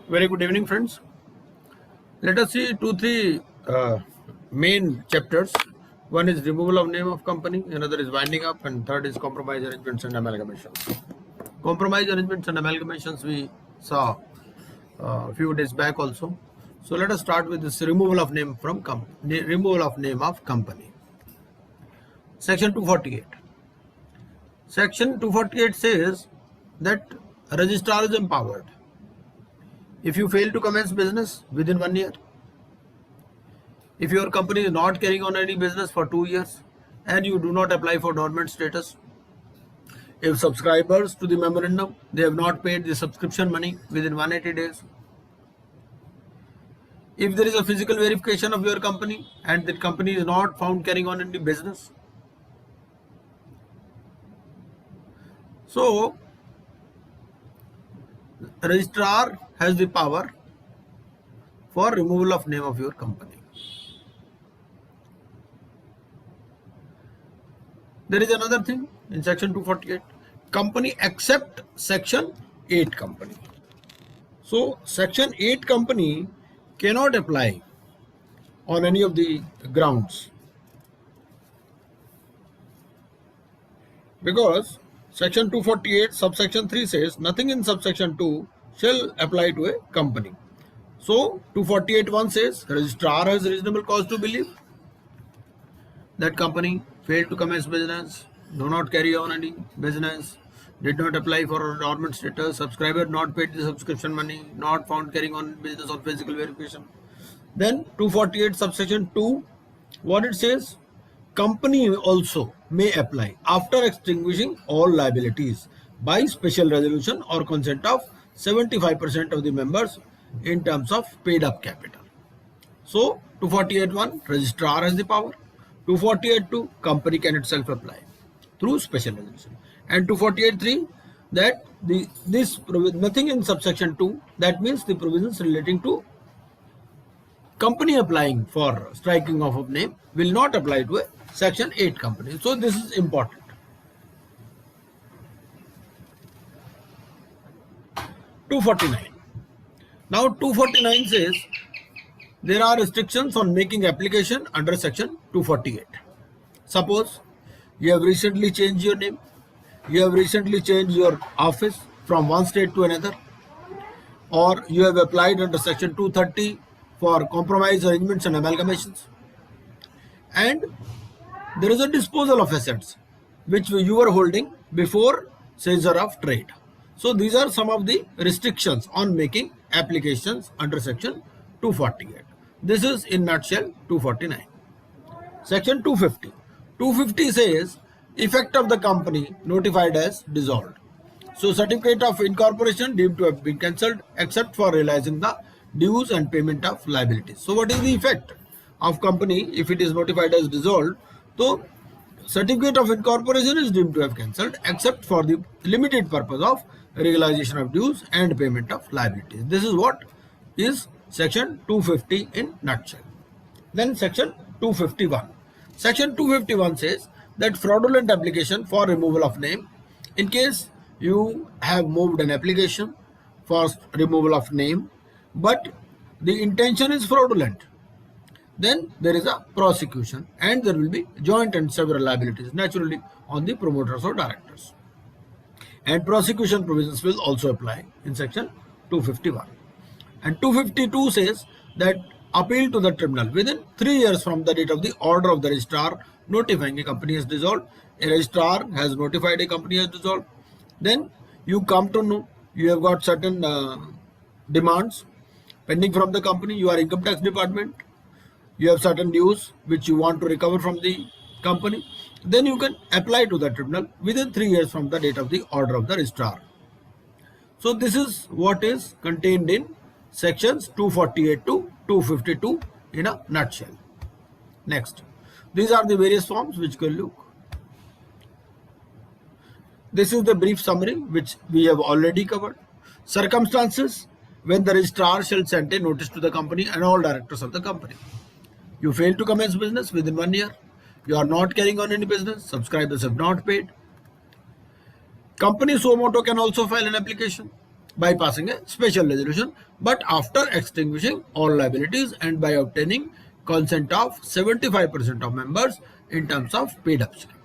Very good evening, friends. Let us see three main chapters. One is removal of name of company, another is winding up, and third is compromise arrangements and amalgamations. Compromise arrangements and amalgamations we saw a few days back also. So let us start with this removal of name from company. Removal of name of company. Section 248. Section 248 says that registrar is empowered. If you fail to commence business within 1 year, if your company is not carrying on any business for 2 years and you do not apply for dormant status, if subscribers to the memorandum, they have not paid the subscription money within 180 days, if there is a physical verification of your company and that company is not found carrying on any business. So, registrar has the power for removal of name of your company. There is another thing in section 248, company except section 8 company. So section 8 company cannot apply on any of the grounds, because section 248 subsection 3 says nothing in subsection 2 shall apply to a company. So 248.1 says registrar has reasonable cause to believe that company failed to commence business, do not carry on any business, did not apply for dormant status, subscriber not paid the subscription money, not found carrying on business on physical verification. Then 248 subsection 2, what it says? Company also may apply after extinguishing all liabilities by special resolution or consent of 75% of the members in terms of paid up capital. So 248.1, registrar has the power. 248.2, company can itself apply through special resolution. And 248.3, that nothing in subsection 2, that means the provisions relating to company applying for striking off of name will not apply to a section 8 company. So this is important. 249. Now 249 says there are restrictions on making application under section 248. Suppose you have recently changed your name, you have recently changed your office from one state to another, or you have applied under section 230 for compromise arrangements and amalgamations, and there is a disposal of assets which you were holding before seizure of trade. So these are some of the restrictions on making applications under section 248. This is in nutshell 249. Section 250. 250 says effect of the company notified as dissolved. So certificate of incorporation deemed to have been cancelled except for realizing the dues and payment of liabilities. So what is the effect of company if it is notified as dissolved? So certificate of incorporation is deemed to have cancelled except for the limited purpose of realization of dues and payment of liabilities. This is what is section 250 in nutshell. Then section 251. Section 251 says that fraudulent application for removal of name, in case you have moved an application for removal of name but the intention is fraudulent, then there is a prosecution and there will be joint and several liabilities naturally on the promoters or directors. And prosecution provisions will also apply in section 251. And 252 says that appeal to the tribunal within 3 years from the date of the order of the registrar notifying a company has dissolved. A registrar has notified a company has dissolved. Then you come to know you have got certain demands pending from the company. You are income tax department. You have certain dues which you want to recover from the company. Then you can apply to the tribunal within 3 years from the date of the order of the registrar. So this is what is contained in sections 248 to 252 in a nutshell. Next, these are the various forms which can look. This is the brief summary which we have already covered. Circumstances when the registrar shall send a notice to the company and all directors of the company. You fail to commence business within 1 year. You are not carrying on any business. Subscribers have not paid. Company suo motu can also file an application. by passing a special resolution, but after extinguishing all liabilities and by obtaining consent of 75% of members in terms of paid up security.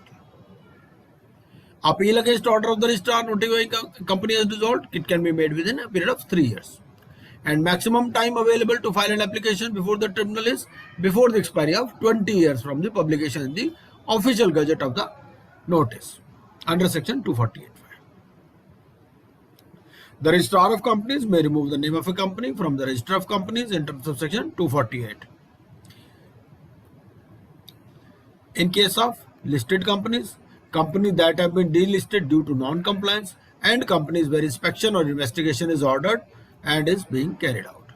Appeal against order of the registrar notifying company has dissolved, it can be made within a period of 3 years. And maximum time available to file an application before the tribunal is before the expiry of 20 years from the publication in the official gazette of the notice under section 248. The registrar of companies may remove the name of a company from the register of companies in terms of section 248. In case of listed companies, companies that have been delisted due to non-compliance, and companies where inspection or investigation is ordered and is being carried out.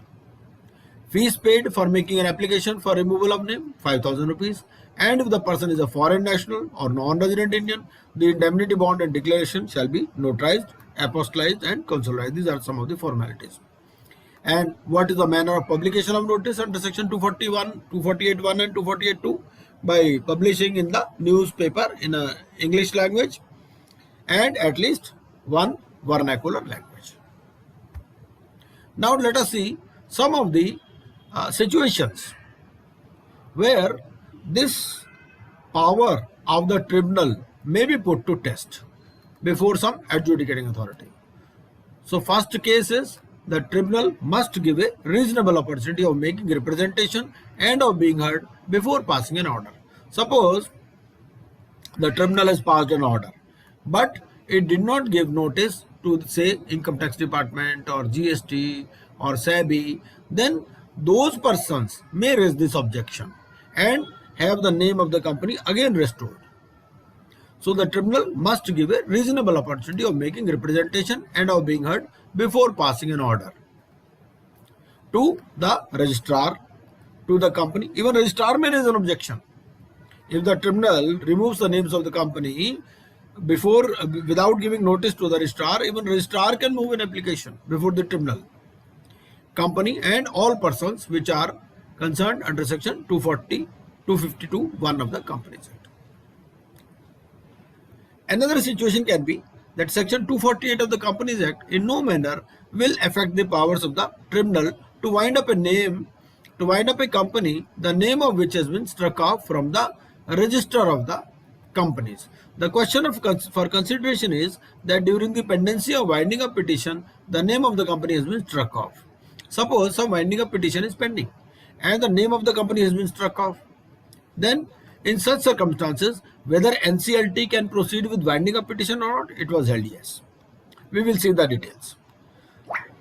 Fees paid for making an application for removal of name, 5,000 rupees, and if the person is a foreign national or non-resident Indian, the indemnity bond and declaration shall be notarized, apostillized and consolidated. These are some of the formalities. And what is the manner of publication of notice under section 241, 248.1 and 248.2? By publishing in the newspaper in a English language and at least one vernacular language. Now let us see some of the situations where this power of the tribunal may be put to test before some adjudicating authority. So first case is the tribunal must give a reasonable opportunity of making representation and of being heard before passing an order. Suppose the tribunal has passed an order, but it did not give notice to, say, Income Tax Department or GST or SEBI, then those persons may raise this objection and have the name of the company again restored. So the tribunal must give a reasonable opportunity of making representation and of being heard before passing an order to the registrar, to the company. Even registrar may raise an objection. If the tribunal removes the names of the company without giving notice to the registrar, even registrar can move an application before the tribunal. Company and all persons which are concerned under section 240, 252(1) of the Companies Act. Another situation can be that section 248 of the Companies Act in no manner will affect the powers of the tribunal to wind up a company, the name of which has been struck off from the register of the companies. The question for consideration is that during the pendency of winding up petition, the name of the company has been struck off. Suppose some winding up petition is pending and the name of the company has been struck off. Then in such circumstances, whether NCLT can proceed with winding up petition or not, it was held yes. We will see the details.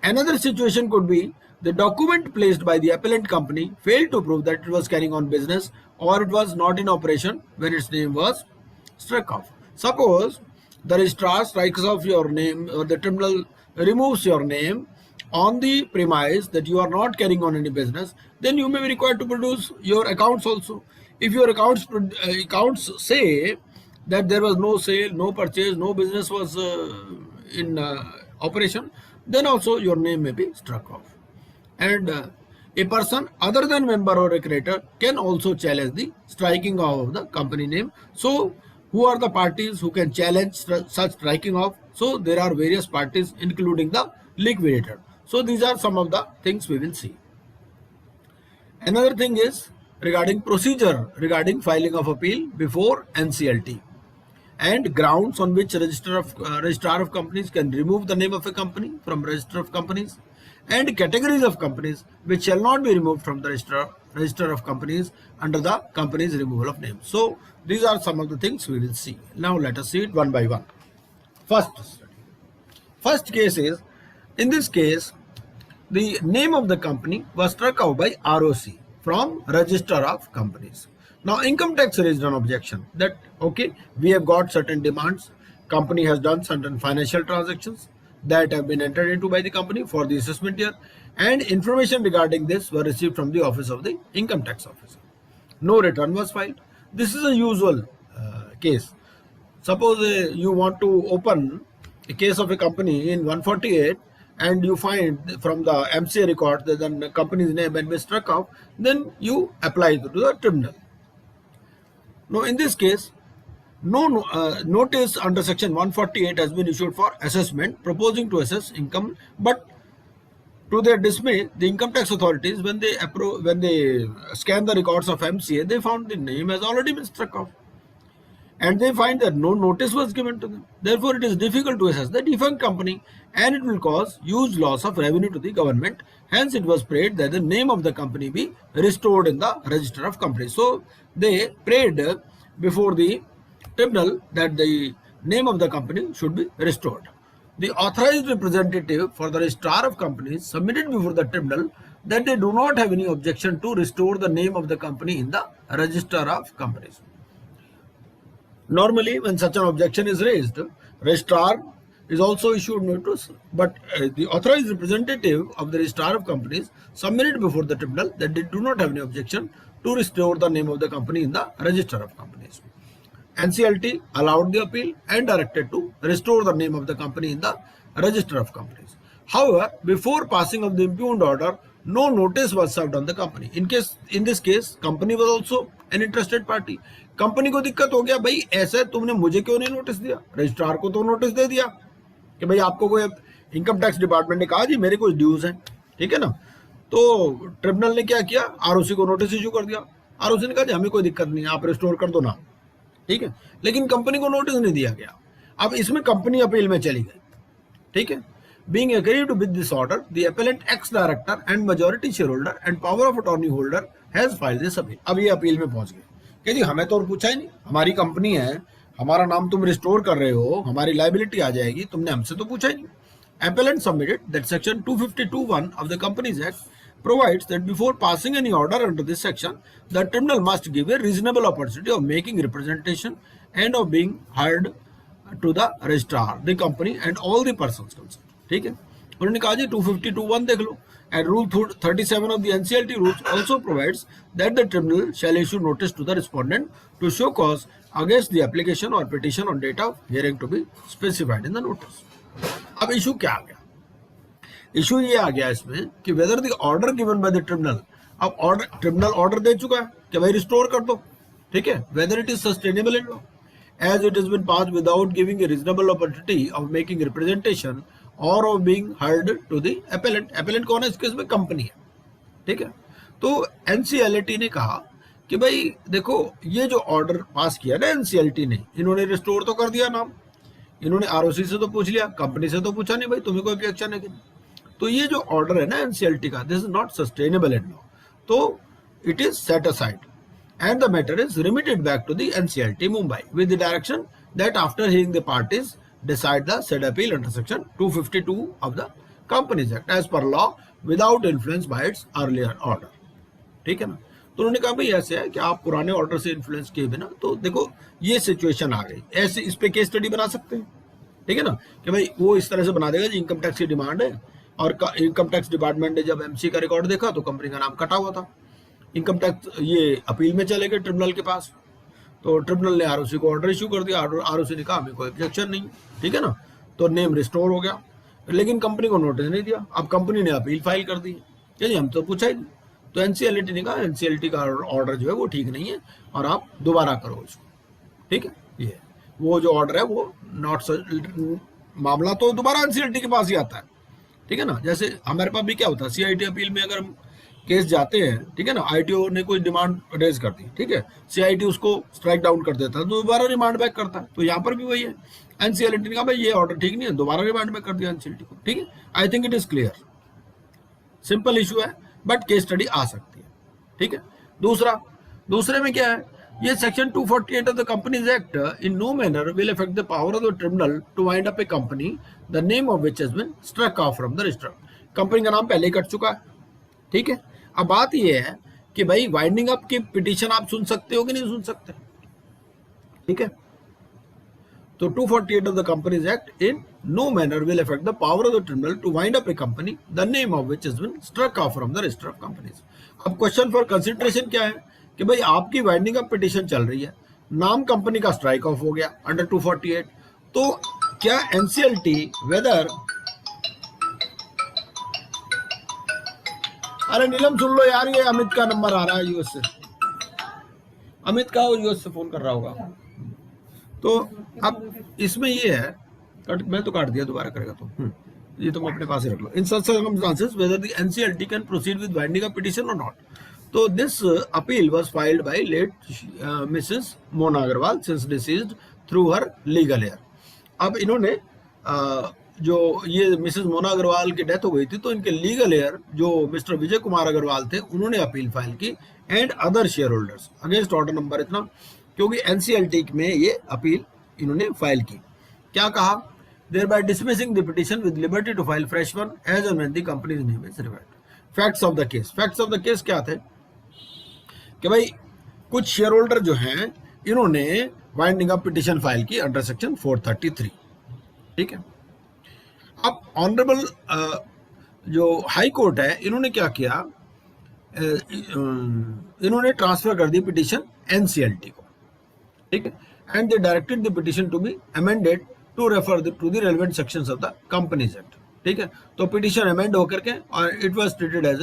Another situation could be the document placed by the appellant company failed to prove that it was carrying on business or it was not in operation when its name was struck off. Suppose the registrar strikes off your name or the tribunal removes your name on the premise that you are not carrying on any business, then you may be required to produce your accounts also. If your accounts say that there was no sale, no purchase, no business was in operation, then also your name may be struck off. And a person other than member or a creditor can also challenge the striking off of the company name. So who are the parties who can challenge such striking off? So there are various parties including the liquidator. So these are some of the things we will see. Another thing is regarding procedure regarding filing of appeal before NCLT and grounds on which registrar of companies can remove the name of a company from register of companies and categories of companies which shall not be removed from the register of companies under the company's removal of name. So these are some of the things we will see. Now let us see it one by one. First case is, in this case, the name of the company was struck out by ROC from register of companies. Now income tax raised an objection that okay, we have got certain demands, company has done certain financial transactions that have been entered into by the company for the assessment year, and information regarding this were received from the office of the income tax officer. No return was filed. This is a usual case. Suppose you want to open a case of a company in 148 and you find from the MCA record that the company's name has been struck off, then you apply to the tribunal. Now in this case, notice under section 148 has been issued for assessment proposing to assess income, but to their dismay, the income tax authorities, when they scan the records of MCA, they found the name has already been struck off, and they find that no notice was given to them. Therefore, it is difficult to assess the defunct company, and it will cause huge loss of revenue to the government. Hence, it was prayed that the name of the company be restored in the register of companies. So, they prayed before the tribunal that the name of the company should be restored. The authorized representative for the registrar of companies submitted before the tribunal that they do not have any objection to restore the name of the company in the register of companies. Normally, when such an objection is raised, registrar is also issued notice, but the authorized representative of the registrar of companies submitted before the tribunal that they do not have any objection to restore the name of the company in the register of companies. NCLT allowed the appeal and directed to restore the name of the company in the register of companies. However, before passing of the impugned order, no notice was served on the company. In this case, company was also an interested party. Company को दिक्कत हो गया, भाई ऐसे तुमने मुझे क्यों नहीं नोटिस दिया, रजिस्ट्रार को तो नोटिस दे दिया कि भाई आपको कोई इनकम टैक्स डिपार्टमेंट ने कहा जी मेरे कुछ ड्यूज हैं, ठीक है ना। तो ट्रिब्यूनल ने क्या किया, आरओसी को नोटिस इशू कर दिया। आरओसी ने कहा जी हमें कोई दिक्कत नहीं है, आप रिस्टोर कर दो ना, ठीक है, लेकिन कंपनी को नोटिस नहीं दिया गया। अब इसमें कंपनी अपील में चली गई, ठीक है। Being agreed with this order, the appellant ex-director and majority shareholder and power of attorney holder has filed this appeal. अब ये अपील में पहुंच गए कि जी हमें तो और पूछा ही नहीं, हमारी कंपनी है, हमारा नाम तुम रिस्टोर कर रहे हो, हमारी लाइबिलिटी आ जाएगी, तुमने हमसे तो पूछा ही नहीं। Appellant submitted that section 252(1) of the Companies Act provides that before passing any order under this section, the tribunal must give a reasonable opportunity of making representation and of being heard to the registrar, the company and all the persons concerned, ठीक है। उन्होंने कहा जी 252(1) देख लो, and rule 37 of the NCLT rules also provides that the tribunal shall issue notice to the respondent to show cause against the application or petition on date of hearing to be specified in the notice. अब issue क्या आ गया, issue ये आ गया इसमें कि whether the order given by the tribunal, अब order tribunal order दे चुका है कि भाई रिस्टोर कर दो, ठीक है, whether it is sustainable in law as it has been passed without giving a reasonable opportunity of making representation or of being heard to the appellant. appellant कौन है इस केस में, कंपनी है, ठीक है। तो NCLT ने कहा कि भाई देखो ये जो ऑर्डर पास किया ना NCLT ने, इन्होंने रिस्टोर तो कर दिया नाम, इन्होंने ROC से तो पूछ लिया, कंपनी से तो पूछा नहीं भाई तुम्हें कोई ऑब्जेक्शन है कि नहीं। तो ये जो ऑर्डर है ना NCLT का, this is not sustainable in law, तो it is set aside and the matter is remitted back to the NCLT Mumbai with the direction that after hearing the parties decide the said appeal under section 252 of the Companies Act as per law without influence by its earlier order, ठीक है ना। तो उन्होंने कहा भाई ऐसे है कि आप पुराने ऑर्डर से इन्फ्लुएंस किए बिना, तो देखो ये सिचुएशन आ गई, ऐसे इस पे केस स्टडी बना सकते हैं, ठीक है ना, कि भाई वो इस तरह से बना देगा जी इनकम टैक्स की डिमांड है, और इनकम टैक्स डिपार्टमेंट ने जब MC का रिकॉर्ड देखा तो कंपनी का नाम कटा हुआ था, इनकम टैक्स ये अपील में चले गए ट्रिब्यूनल के पास, तो ट्रिब्यूनल ने ROC को ऑर्डर इशू कर दिया, ROC ने कहा हमें कोई ऑब्जेक्शन नहीं, ठीक है ना, तो नेम रिस्टोर हो गया, लेकिन कंपनी को नोटिस नहीं दिया। अब कंपनी ने अपील फाइल कर दी, चलिए हम तो पूछा ही नहीं, तो NCLT ने कहा NCLT का ऑर्डर जो है वो ठीक नहीं है और आप दोबारा करो उसको, ठीक है। ये वो जो ऑर्डर है वो नॉट, मामला तो दोबारा NCLT के पास ही आता है, ठीक है ना। जैसे हमारे पास भी क्या होता है, CIT अपील में अगर हम केस जाते हैं, ठीक है ना, ITO ने कोई डिमांड रेज कर दी, ठीक है, CIT उसको स्ट्राइक डाउन कर देता है, तो दोबारा रिमांड बैक करता है, तो यहाँ पर भी वही है। NCLT ने कहा भाई ये ऑर्डर ठीक नहीं है, दोबारा रिमांड बैक कर दिया NCLT को, ठीक है। I think it is clear, simple issue है, बट केस स्टडी आ सकती है, ठीक है। दूसरे में क्या है, ये section 248 of the companies Act in no manner will affect the power of the tribunal to wind up a company the name of which has been struck off from the register. Company का नाम पहले ही cut चुका है, ठीक है। अब बात यह है कि भाई वाइंडिंग अप की पिटीशन आप सुन सकते हो कि नहीं सुन सकते, ठीक है। तो 248 of the Companies Act in no manner will affect the power of the tribunal to wind up a company the name of which has been struck off from the register of companies. अब question for consideration क्या है कि भाई आपकी winding up petition चल रही है, नाम कंपनी का स्ट्राइक ऑफ हो गया अंडर 248, तो क्या NCLT वेदर, अरे नीलम सुन लो यार, ये अमित का नंबर आ रहा है US से, अमित का, और US से फोन कर रहा होगा, तो अब इसमें ये है, मैं तो काट दिया, दोबारा करेगा तो ये तो मैं अपने पास ही रख लो। In such circumstances whether the NCLT can proceed with winding up petition और नॉट। तो this appeal was filed by late Mrs Mona Agarwal since deceased through her legal heir. अब इन्होंने जो ये मिसेस मोना अग्रवाल की डेथ हो गई थी, तो इनके लीगल हेयर जो मिस्टर विजय कुमार अग्रवाल थे, उन्होंने अपील फाइल की and other share holders against order number इतना, क्योंकि एनसीएलटी में ये अपील इन्होंने फाइल की। क्या कहा? thereby dismissing the petition with liberty to file fresh one as and when the company's name is revived. Facts of the case. Facts of the case क्या थे कि भाई कुछ शेयर होल्डर जो हैं इन्होंने वाइंडिंग अप पिटिशन फाइल की under section 433। ठीक है। अब ऑनरेबल जो हाई कोर्ट है, इन्होंने क्या किया, इन्होंने ट्रांसफर कर दी पिटिशन एनसीएलटी को। ठीक है। And they directed the petition to be amended to refer to the relevant sections of the companies Act. ठीक है। तो पिटिशन अमेंड होकर के और it was treated as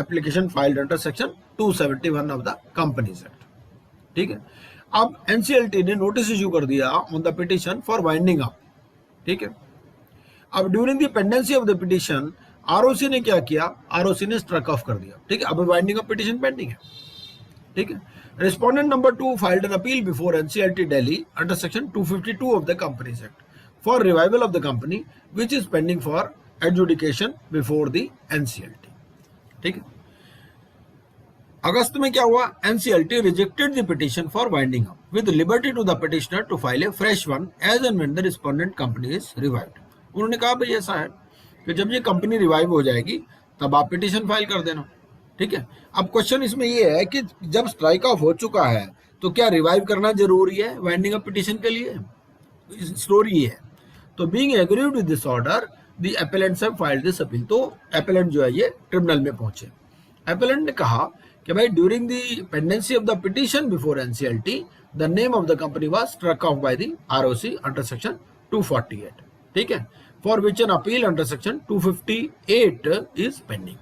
application filed under section 271 of the companies Act. ठीक है। अब NCLT ने नोटिस इशू कर दिया on the petition for winding up. ठीक है। अब during the pendency of the petition ROC ने क्या किया, आरओसी ने स्ट्रक ऑफ कर दिया। ठीक है। अब वाइंडिंग अप पिटिशन पेंडिंग है। ठीक है। Respondent number 2 filed an appeal before NCLT Delhi under section 252 of the Companies Act for revival of the company, which is pending for adjudication before the NCLT. ठीक है। अगस्त में क्या हुआ, NCLT rejected the petition for winding up with liberty to the petitioner to file a fresh one as and when the respondent company is revived. उन्होंने कहा भाई ऐसा है कि जब ये कंपनी रिवाइव हो जाएगी तब आप पिटिशन फाइल कर देना। ठीक है। अब क्वेश्चन इसमें ये है कि जब स्ट्राइक ऑफ हो चुका है तो क्या रिवाइव करना जरूरी है वाइंडिंग अप पिटिशन के लिए? स्टोरी ये है। तो being agreed with this order the एपेलेंट्स have filed this appeal. तो एपेलेंट जो है ये ट्रिब्यूनल में पहुंचे। एपेलेंट ने कहा कि भाई during the pendency of the petition before NCLT the name of the company was struck off by the ROC under section 248। ठीक है। For which an appeal under section 258 is pending.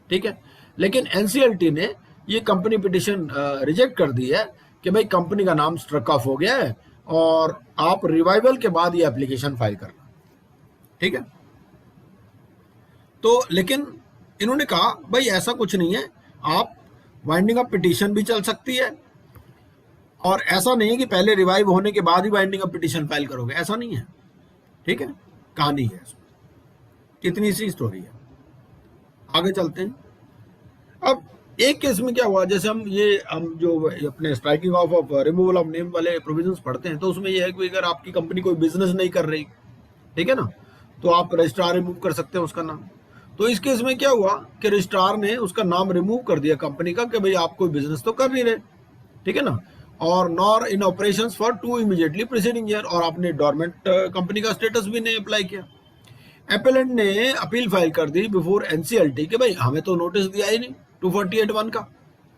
ठीक है। लेकिन एनसीएलटी ने ये कंपनी पिटिशन रिजेक्ट कर दी है कि भाई कंपनी का नाम स्ट्रक ऑफ हो गया है और आप रिवाइवल के बाद ये एप्लीकेशन फाइल करना। ठीक है। तो लेकिन इन्होंने कहा भाई ऐसा कुछ नहीं है, आप वाइंडिंग अप पिटिशन भी चल सकती है और ऐसा नहीं है कि पहले रिवाइव होने के बाद ही वाइंडिंग अप पिटिशन फाइल करोगे, ऐसा नहीं है। ठीक है। कहानी है, कितनी सी स्टोरी है। आगे चलते हैं। अब एक केस में क्या हुआ, जैसे हम जो अपने striking off removal of name वाले प्रोविजंस पढ़ते हैं, तो उसमें यह है कि अगर आपकी कंपनी कोई बिजनेस नहीं कर रही, ठीक है ना, तो आप रजिस्ट्रार रिमूव कर सकते हैं उसका नाम। तो इस केस में क्या हुआ कि रजिस्ट्रार ने उसका नाम रिमूव कर दिया कंपनी का कि भाई आप कोई बिजनेस तो कर नहीं रहे, ठीक है ना, और nor in operations for 2 immediately preceding year, और आपने डोरमेंट कंपनी का स्टेटस भी नहीं अप्लाई किया। एपेलेंट ने अपील फाइल कर दी बिफोर एनसीएलटी कि भाई हमें तो नोटिस दिया ही नहीं 248(1) का,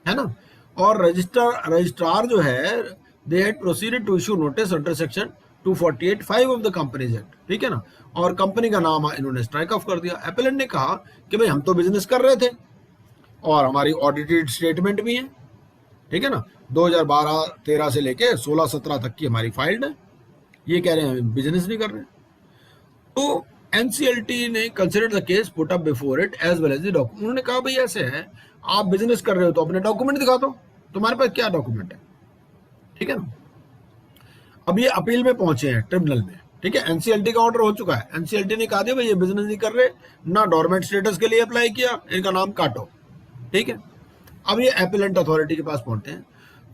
है ना, और रजिस्ट्रार जो है they had proceeded to issue notice under section 248(5) of the companies Act, ठीक है ना, और कंपनी का नाम इन्होंने स्ट्राइक ऑफ कर दिया। एपेलेंट ने कहा कि भाई हम तो बिजनेस कर रहे थे और हमारी ऑडिटेड स्टेटमेंट भी है, ठीक है ना, 2012-13 से लेके 16-17 तक की हमारी फाइल्ड है, ये कह रहे हैं बिजनेस नहीं कर रहे। तो एनसीएलटी ने considered the case put up before it as well as the document. उन्होंने कहा भाई ऐसे है, आप बिजनेस कर रहे हो तो अपने डॉक्यूमेंट दिखा दो, तुम्हारे पास क्या डॉक्यूमेंट है, ठीक है ना। अब ये अपील में पहुंचे हैं ट्रिब्यूनल में, ठीक है, एनसीएलटी का ऑर्डर हो चुका है। एनसीएलटी ने कहा दिया भाई ये बिजनेस नहीं कर रहे, ना डोरमेंट स्टेटस के लिए अप्लाई किया, इनका नाम काटो, ठीक है। अब ये अपीलेंट अथॉरिटी के पास पहुंचते हैं,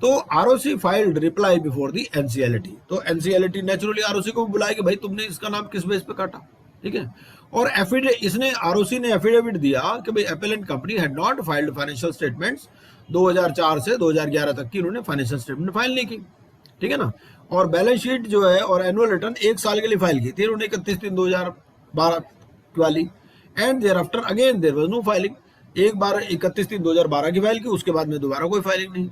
तो ROC filed reply before the NCLT. तो एनसीएलटी नेचुरली आरओसी को बुलाया कि भाई तुमने इसका नाम किस बेस पे काटा, ठीक है, और इसने आरओसी ने एफिडेविट दिया कि भाई appellate company had not filed financial statements 2004 से 2011 तक की उन्होंने फाइनेंशियल स्टेटमेंट फाइल नहीं की, ठीक है ना, और बैलेंस शीट जो है और एनुअल रिटर्न 1 साल के लिए फाइल की थी उन्होंने 31/3/2012 वाली, and thereafter again there was no filing. एक बार 31/3/2012 की फाइल की, उसके बाद में दोबारा कोई फाइलिंग नहीं,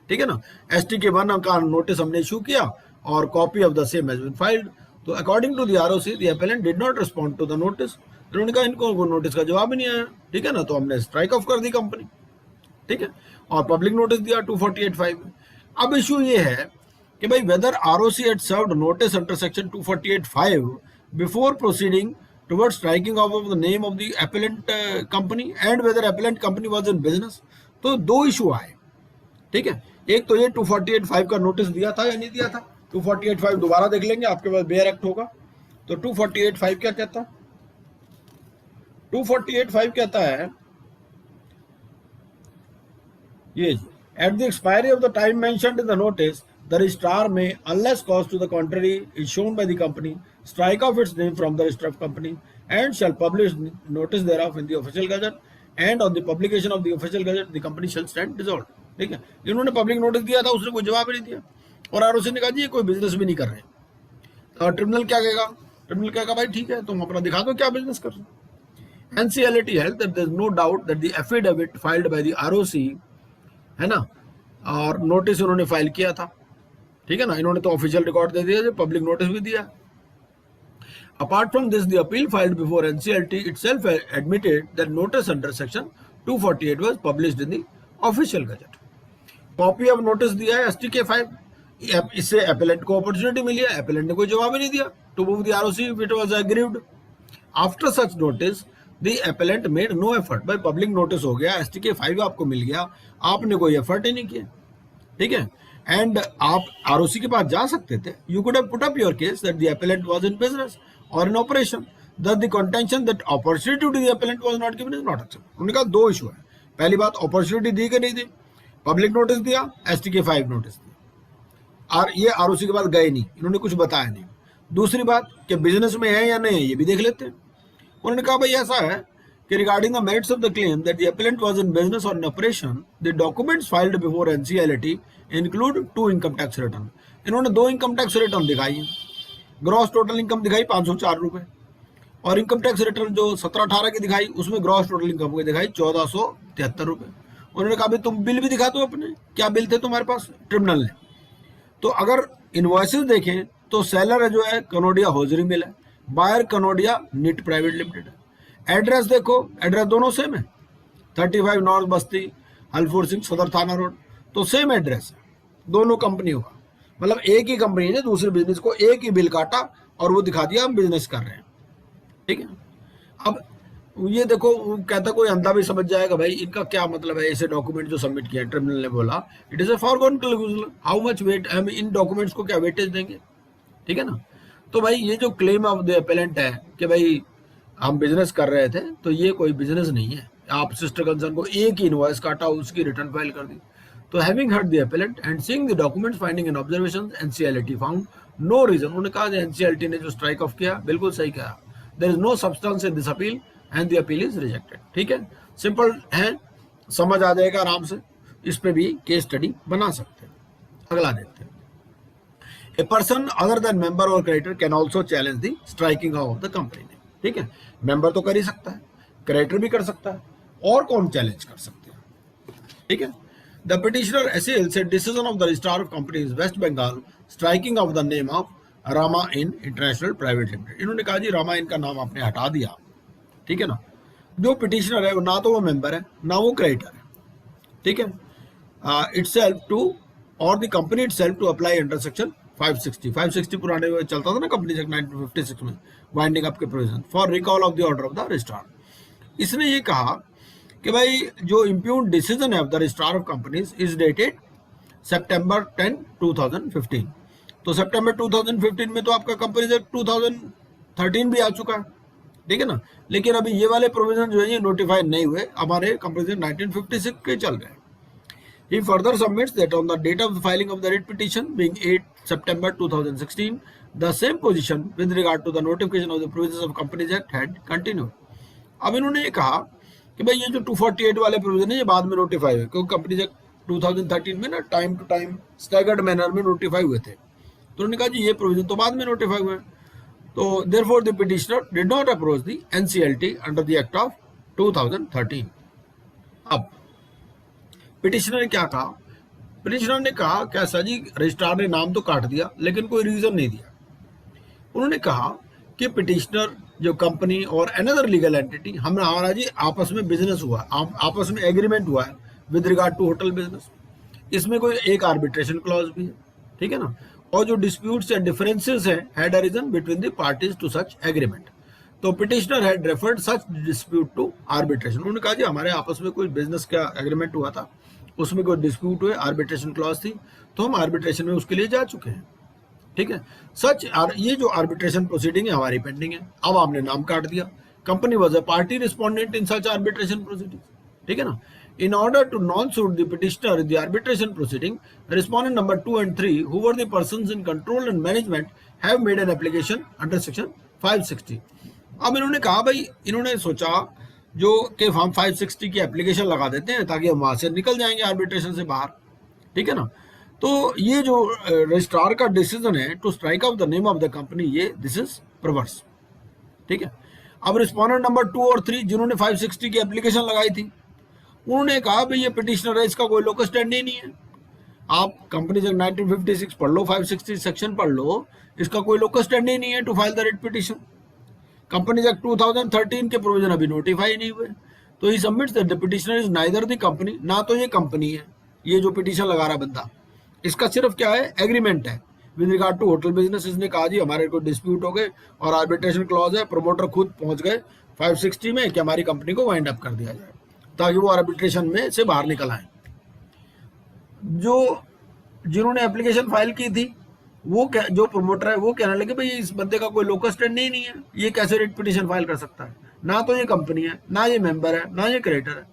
ठीक है ना। STK1 का नोटिस हमने इशू किया और copy of the same has been filed. तो according to the ROC the appellant did not respond to the notice. उन्होंने कहा इनको नोटिस का जवाब ही नहीं आया, ठीक है ना, तो हमने स्ट्राइक ऑफ कर दी कंपनी, ठीक है, और पब्लिक नोटिस दिया 248(5) में। अब इशू ये है कि भाई whether ROC had served notice under section 248(5) before proceeding towards striking off of the name of the appellant company and whether appellant company was in business। तो दो इशू आए, ठीक है। एक तो ये 248(5) का नोटिस दिया था या नहीं दिया था। 248(5) दोबारा देख लेंगे, आपके पास बेयर एक्ट होगा। तो 248(5) क्या कहता है? 248(5) कहता है ये, at the expiry of the time mentioned in the notice the registrar may, unless cause to the contrary is shown by the company, strike off its name from the register of company and shall publish notice thereof in the official gazette, and on the publication of the official gazette the company shall stand dissolved। ठीक है, इन्होंने public notice दिया था, उसने कोई जवाब नहीं दिया और आरओसी ने कहा जी ये कोई बिजनेस भी नहीं कर रहे। तो ट्रिब्यूनल क्या कहेगा? ट्रिब्यूनल कहेगा भाई ठीक है, तुम अपना दिखा दो क्या बिजनेस कर रहे हो। NCLT held that there is no doubt that the affidavit filed by the ROC है ना, और नोटिस उन्होंने फाइल किया था, ठीक है ना, इन्होंने तो ऑफिशियल रिकॉर्ड दे दिया, पब्लिक नोटिस भी दिया। Apart from this the appeal filed before NCLT itself admitted that notice under section 248 was published in the official gazette। Copy of notice दिया है STK 5, इससे एपेलेंट को अपॉर्चुनिटी मिली है, एपेलेंट ने कोई जवाब ही नहीं दिया to move the ROC if it was aggrieved। After such notice the appellant made no effort. भाई पब्लिक नोटिस हो गया, STK 5 आपको मिल गया, आपने कोई एफर्ट ही नहीं किया, ठीक है। एंड आप ROC के पास जा सकते थे, you could have put up your case that the appellant was in business और in operation, that the contention that opportunity to the appellant was not given is not accepted. उन्होंने कहा दो issue है, पहली बात अपॉर्चुनिटी दी कि नहीं दी, public notice दिया, STK 5 नोटिस दिया और ये ROC के पास गए नहीं, इन्होंने कुछ बताया नहीं। दूसरी बात कि बिजनेस में है या नहीं है ये भी देख लेते हैं। उन्होंने कहा भाई ऐसा है कि regarding the merits of the claim that the appellant was in business और in operation, the documents filed before NCLT include 2 income tax return. इन्होंने 2 इनकम टैक्स रिटर्न दिखाई, ग्रॉस टोटल इनकम दिखाई 504 रुपए, और इनकम टैक्स रिटर्न जो 17-18 की दिखाई उसमें ग्रॉस टोटल इनकम की दिखाई 1473 रुपए। उन्होंने कहा भाई तुम बिल भी दिखा दो अपने, क्या बिल थे तुम्हारे पास ट्रिब्यूनल ने। तो अगर इनवॉइसेस देखें तो सेलर जो है कनोडिया हॉजरी मिल है, buyer Kanodia knit private limited है। एड्रेस देखो, एड्रेस दोनों सेम है, 35 नॉर्थ बस्ती हलफूर सिंह सदर थाना रोड, तो सेम एड्रेस है दोनों कंपनियों का। मतलब एक ही कंपनी ने दूसरे बिजनेस को एक ही बिल काटा और वो दिखा दिया हम बिजनेस कर रहे हैं, ठीक है। अब ये देखो, कहता कोई अंधा भी समझ जाएगा भाई इनका क्या मतलब है, ऐसे डॉक्यूमेंट जो सबमिट किया ट्रिब्यूनल ने बोला it is a forgone clause, how much weight, हम इन डॉक्यूमेंट्स को क्या वेटेज देंगे, ठीक है ना। तो भाई ये जो क्लेम ऑफ द एपेलेंट है कि भाई हम बिजनेस कर रहे थे, तो ये कोई बिजनेस नहीं है। आप सिस्टर कंसर्न को एक ही इनवॉइस काटा, उसकी रिटर्न फाइल कर दी। तो having heard the appellant and seeing the documents finding and observations, NCLT found no reason. उन्होंने कहा NCLT ने जो स्ट्राइक ऑफ किया बिल्कुल सही कहा, there is no substance in this appeal and the appeal is rejected. ठीक है, सिंपल है, समझ आ जाएगा आराम से, इस पे भी केस स्टडी बना सकते हैं। अगला देखते हैं, a person other than member और creditor can also challenge the striking of the company name. ठीक है, मेंबर तो कर ही सकता है, क्रेडिटर भी कर सकता है, और कौन चैलेंज कर सकते हैं। ठीक है, the petitioner assailed said decision of the registrar of Companies West Bengal striking of the name of Rama inn international private limited. इन्होंने कहा जी रामा इन का नाम आपने हटा दिया। ठीक है ना, जो पिटिशनर है ना तो वो मेंबर है ना वो क्रेडिटर है। ठीक है, इटसेल्फ टू और the company itself to apply under section 560 पुराने चलता था ना कंपनी एक्ट 1956 में, वाइंडिंग अप के provision for recall of the order of the registrar. इसने ये कहा कि भाई जो इम्प्यून डिसीजन है of the registrar of companies is dated September 10, 2015। तो September 2015 में तो आपका कंपनीज एक्ट 2013 भी आ चुका है। ठीक है ना, लेकिन अभी ये वाले प्रोविजन जो है ये नोटिफाई नहीं हुए, हमारे कंपनीज एक्ट 1956 के चल रहे हैं। He further submits that on the date of the filing of the writ petition being 8 September 2016, the same position with regard to the notification of the provisions of Companies Act had continued। अब इन्होंने ये कहा कि भाई ये जो 248 वाले provision है ये बाद में नोटिफाई हुए, क्योंकि कंपनीज एक्ट 2013 में ना time to time staggered manner में नोटिफाई हुए थे, तो उन्होंने कहा जी ये प्रोविजन तो बाद में नोटिफाई हुए। तो therefore the petitioner did not approach the NCLT under the Act of 2013। अब पिटिशनर ने क्या कहा, पिटिशनर ने कहा कैसा जी, रजिस्ट्रार ने नाम तो काट दिया लेकिन कोई रीजन नहीं दिया। उन्होंने कहा कि पिटिशनर जो कंपनी और अनदर लीगल एंटिटी हमारा जी आपस में बिजनेस हुआ, आपस में एग्रीमेंट हुआ है with regard to hotel business, इसमें कोई एक आर्बिट्रेशन क्लॉज भी है। ठीक है ना, और जो डिस्प्यूट्स एंड डिफरेंसेस है had arisen between the parties to such agreement. तो petitioner had referred such dispute to arbitration. उन्होंने कहा जी हमारे आपस में कोई बिजनेस का एग्रीमेंट हुआ था, उसमें कोई डिस्प्यूट हुए, आर्बिट्रेशन क्लॉज थी, तो हम आर्बिट्रेशन में उसके लिए जा चुके हैं। ठीक है, सच ये जो आर्बिट्रेशन प्रोसीडिंग है हमारी पेंडिंग है। अब आपने नाम काट दिया, company was a party respondent in such arbitration proceeding. ठीक है ना, in order to non-suit the petitioner in the arbitration proceeding, respondent number 2 and 3, who were the persons in control and management, have made an application under section 560। अब इन्होंने कहा भाई, इन्होंने सोचा जो कि हम 560 की एप्लीकेशन लगा देते हैं ताकि हम वहां से निकल जाएंगे आर्बिट्रेशन से बाहर। ठीक है ना, तो ये जो रजिस्ट्रार का डिसीजन है to strike out the name of the company, ये दिस इज परवर्स। ठीक है, अब रिस्पोंडेंट नंबर 2 और 3 जिन्होंने 560 की एप्लीकेशन लगाई थी, उन्होंने कहा भाई ये पिटिशनर है, इसका कोई लोकस स्टैंडी नहीं है। आप कंपनी एक्ट 1956 पढ़ लो, 560 सेक्शन पढ़ लो, इसका कोई लोकस स्टैंडी नहीं है to file the writ petition. Company act 2013 के प्रोविजन अभी नोटिफाई नहीं हुए, तो he submits that the petitioner is neither the company, ना तो ये कंपनी है, ये जो पिटिशन लगा रहा बंदा, इसका सिर्फ क्या है, एग्रीमेंट है with regard to hotel business. इसने कहा जी हमारे को डिस्प्यूट हो गए और आर्बिट्रेशन क्लॉज है, प्रमोटर खुद पहुंच गए 560 में कि हमारी कंपनी को वाइंड अप कर दिया जाए ताकि वो आर्बिट्रेशन में से बाहर निकल आए। जो जिन्होंने एप्लीकेशन फाइल की थी, वो जो प्रमोटर है वो कहने लगे भाई इस बंदे का कोई लोकस स्टैंड नहीं है, ये कैसे रिट पिटिशन फाइल कर सकता है, ना तो ये कंपनी है, ना ये मेंबर है, ना ये क्रेडिटर है।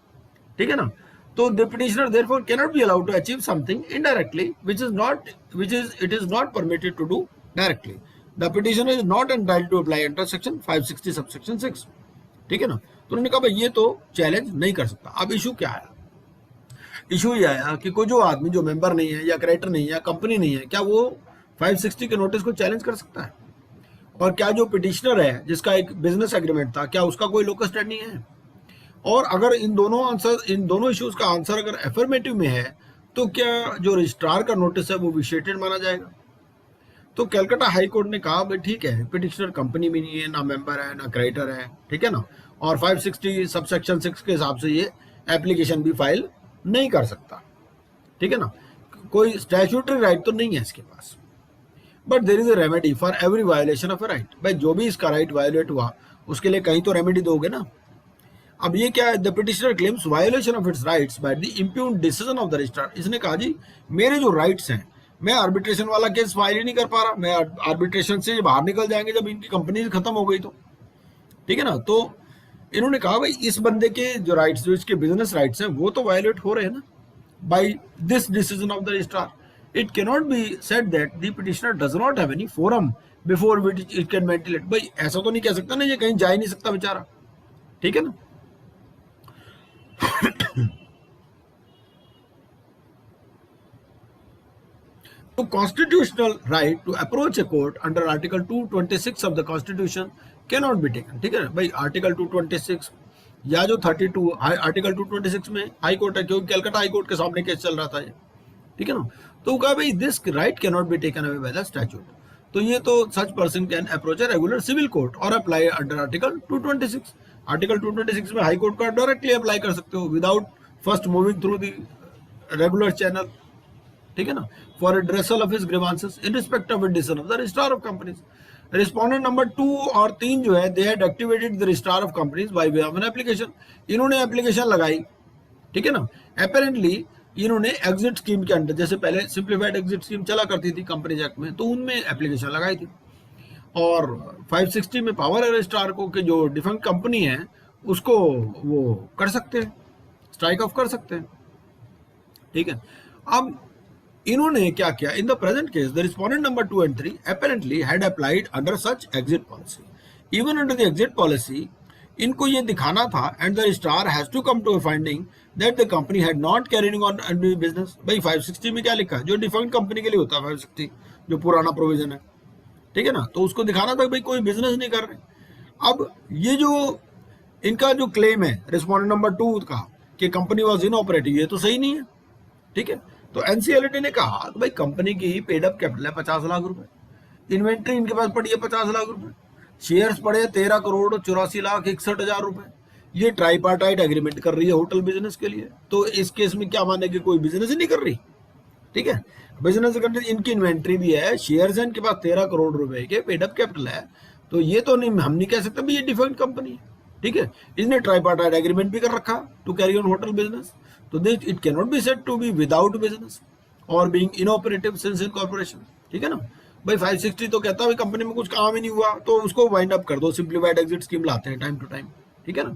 ठीक है ना, तो the petitioner therefore cannot be allowed to achieve something indirectly which is not permitted to do directly. The petitioner is not entitled to apply under section 560 subsection 6। ठीक है ना, तो उन्होंने कहा भाई ये तो चैलेंज नहीं कर सकता। अब इशू क्या आया, इशू ये आया कि कोई जो आदमी जो मेंबर नहीं है या क्रेडिटर नहीं है या कंपनी नहीं है, क्या वो 560 के नोटिस को चैलेंज कर सकता है? और क्या जो पिटिशनर है जिसका एक बिजनेस एग्रीमेंट था, क्या उसका कोई लोकस स्टैंडिंग है? और अगर इन दोनों इश्यूज का आंसर अगर एफर्मेटिव में है, तो क्या जो रजिस्ट्रार का नोटिस है वो विशेटेड माना जाएगा? तो कलकत्ता हाई कोर्ट ने कहा भाई ठीक है, पिटिशनर कंपनी भी नहीं है, ना मेंबर है, ना क्रेडिटर है। ठीक है ना, और 560 सबसेक्शन 6 के हिसाब से ये एप्लीकेशन भी फाइल नहीं कर सकता। ठीक है ना, कोई स्टैट्यूटरी राइट तो नहीं है इसके पास, but there is a remedy for every violation of a right. भाई जो भी इसका राइट वायोलेट हुआ उसके लिए कहीं तो रेमेडी दोगे ना। अब ये क्या है, the petitioner claims violation of its rights by the impugned decision of the registrar. इसने कहा जी मेरे जो राइट्स हैं, मैं आर्बिट्रेशन वाला केस फाइल ही नहीं कर पा रहा, मैं आर्बिट्रेशन से बाहर निकल जाएंगे जब इनकी कंपनी खत्म हो गई तो। ठीक है ना, तो इन्होंने कहा भाई इस बंदे के जो राइट्स, जो इसके बिजनेस राइट्स हैं, वो तो वायोलेट हो रहे हैं ना by this decision of the registrar. It can not be said that the petitioner does not have any forum before which it can ventilate. भाई ऐसा तो नहीं कह सकता ना, ये कहीं जा ही नहीं सकता बेचारा। ठीक है ना, तो constitutional right to approach a court under article 226 of the constitution can not be taken. ठीक है भाई, आर्टिकल 226 या जो 32 आर्टिकल 226 में हाई कोर्ट है, क्योंकि कलकत्ता हाई कोर्ट के सामने केस चल रहा था ये। ठीक है ना, तो कहा भाई this right can not be taken away by the statute. तो ये तो such person can approach a regular civil court और अप्लाई अंडर आर्टिकल 226। आर्टिकल 226 में हाई कोर्ट का डायरेक्टली अप्लाई कर सकते हो without first moving through the regular channel. ठीक है ना, for redressal of his grievances in respect of decision of the registrar of companies. Respondent number 2 और 3 जो है, they had activated the registrar of companies by way of an application. इन्होंने application लगाई। ठीक है ना, अपेरेंटली इन्होंने एग्जिट स्कीम के अंडर, जैसे पहले सिंप्लीफाइड एग्जिट स्कीम चला करती थी कंपनीज एक्ट में, तो उनमें एप्लीकेशन लगाई थी। और 560 में पावर है रजिस्ट्रार को कि जो डिफेंस कंपनी है उसको वो कर सकते हैं, स्ट्राइक ऑफ कर सकते हैं। ठीक है, अब इन्होंने क्या किया, in the present case the respondent number 2 and 3 apparently had applied under such exit policy. Even under the exit policy, इनको ये दिखाना था and the registrar has to come to a finding that the company had not carrying on any business. भाई 560 में क्या लिखा है, जो डिफेंस कंपनी के लिए होता है 560 जो पुराना प्रोविजन है। ठीक है ना, तो उसको दिखाना था भाई कोई बिजनेस नहीं कर रहे। अब ये जो इनका जो क्लेम है रिस्पोंडेंट नंबर 2 का कि कंपनी वॉज इनऑपरेटिव, ये तो सही नहीं है। ठीक है, तो एनसीएलटी ने कहा तो भाई कंपनी की पेड अप कैपिटल है 50 लाख रुपए, इन्वेंट्री इनके पास पड़ी है 50 लाख रुपए, शेयर्स पड़े 13 करोड़ 84 लाख 61 हजार रुपए। ये ट्राईपार्टाइट एग्रीमेंट कर रही है होटल बिजनेस के लिए, तो इस केस में क्या माने कि कोई बिजनेस ही नहीं कर रही, ठीक है। बिजनेस कंट्री इनकी इन्वेंट्री भी है, शेयर्स हैं इनके पास 13 करोड़ रुपए के, पेड अप कैपिटल है, तो ये तो नहीं, हम नहीं कह सकते भाई ये डिफॉल्ट कंपनी है, ठीक है। इसने ट्राइपार्टाइट एग्रीमेंट भी कर रखा to carry on hotel business, तो this it can not be said to be without business और बीइंग इनऑपरेटिव सिंस इनकॉर्पोरेशन, ठीक है ना। भाई 560 तो कहता है कंपनी में कुछ काम ही नहीं हुआ तो उसको वाइंड अप कर दो, सिंप्लीफाइड एग्जिट स्कीम लाते हैं टाइम टू टाइम, ठीक है ना।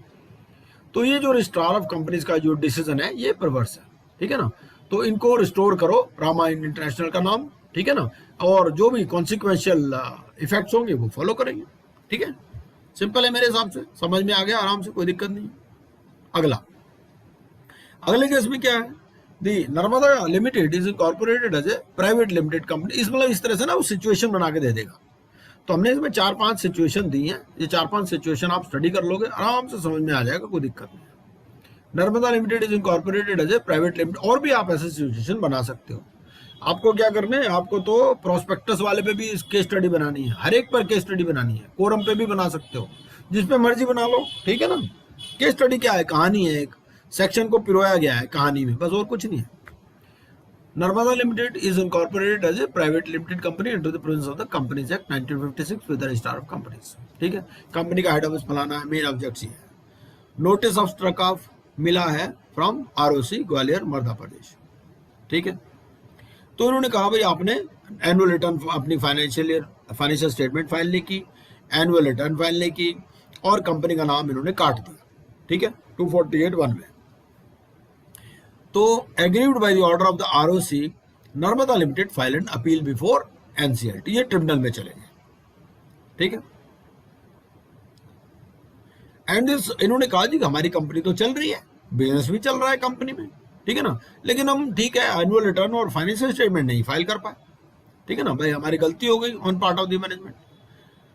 तो ये जो रजिस्ट्रार ऑफ कंपनीज का जो डिसीजन है ये परवर्स है, ठीक है ना। तो इनको रिस्टोर करो रामा इंटरनेशनल का नाम, ठीक है ना, और जो भी कॉन्सिक्वेंशियल इफेक्ट्स होंगे वो फॉलो करेंगे, ठीक है। सिंपल है मेरे हिसाब से, समझ में आ गया आराम से, कोई दिक्कत नहीं। अगला, अगले केस में क्या है, the Narmada limited is incorporated as a private limited company. इस मतलब इस तरह से ना वो सिचुएशन बना के दे देगा। तो हमने इसमें 4-5 सिचुएशन दी हैं, ये 4-5 सिचुएशन आप स्टडी कर लोगे आराम से समझ में आ जाएगा, कोई दिक्कत नहीं। Narmada limited is incorporated as a private limited, और भी आप ऐसे सिचुएशन बना सकते हो। आपको क्या करना है, आपको तो प्रोस्पेक्टस वाले पे भी केस स्टडी बनानी है, हर एक पर केस स्टडी बनानी है, कोरम पे भी बना सकते हो, जिस पे मर्जी बना लो, ठीक है ना। केस स्टडी क्या है, कहानी है, एक सेक्शन को पिरोया गया है कहानी में, बस और कुछ नहीं है। Narmada limited is incorporated as a private limited company under the provisions of the companies act 1956 with the register of companies, ठीक है। कंपनी का हेड ऑफिस फलाना है, मेन ऑब्जेक्ट ये है। नोटिस ऑफ स्ट्रक ऑफ मिला है फ्रॉम आरओसी ग्वालियर मध्य प्रदेश, ठीक है। तो उन्होंने कहा भाई आपने एनुअल रिटर्न अपनी फाइनेंशियल स्टेटमेंट फाइल नहीं की, एनुअल रिटर्न फाइल नहीं की, और कंपनी का नाम इन्होंने काट दिया, ठीक है, 248(1) में। तो aggrieved by the order of the ROC Narmada limited file and appeal before NCLT, ये ट्रिब्यूनल में चले गए, ठीक है। एंड दिस, इन्होंने कहा जी हमारी कंपनी तो चल रही है, बिजनेस भी चल रहा है कंपनी में, ठीक है ना, लेकिन हम ठीक है एनुअल रिटर्न और फाइनेंशियल स्टेटमेंट नहीं फाइल कर पाए, ठीक है ना, भाई हमारी गलती हो गई on part of the management.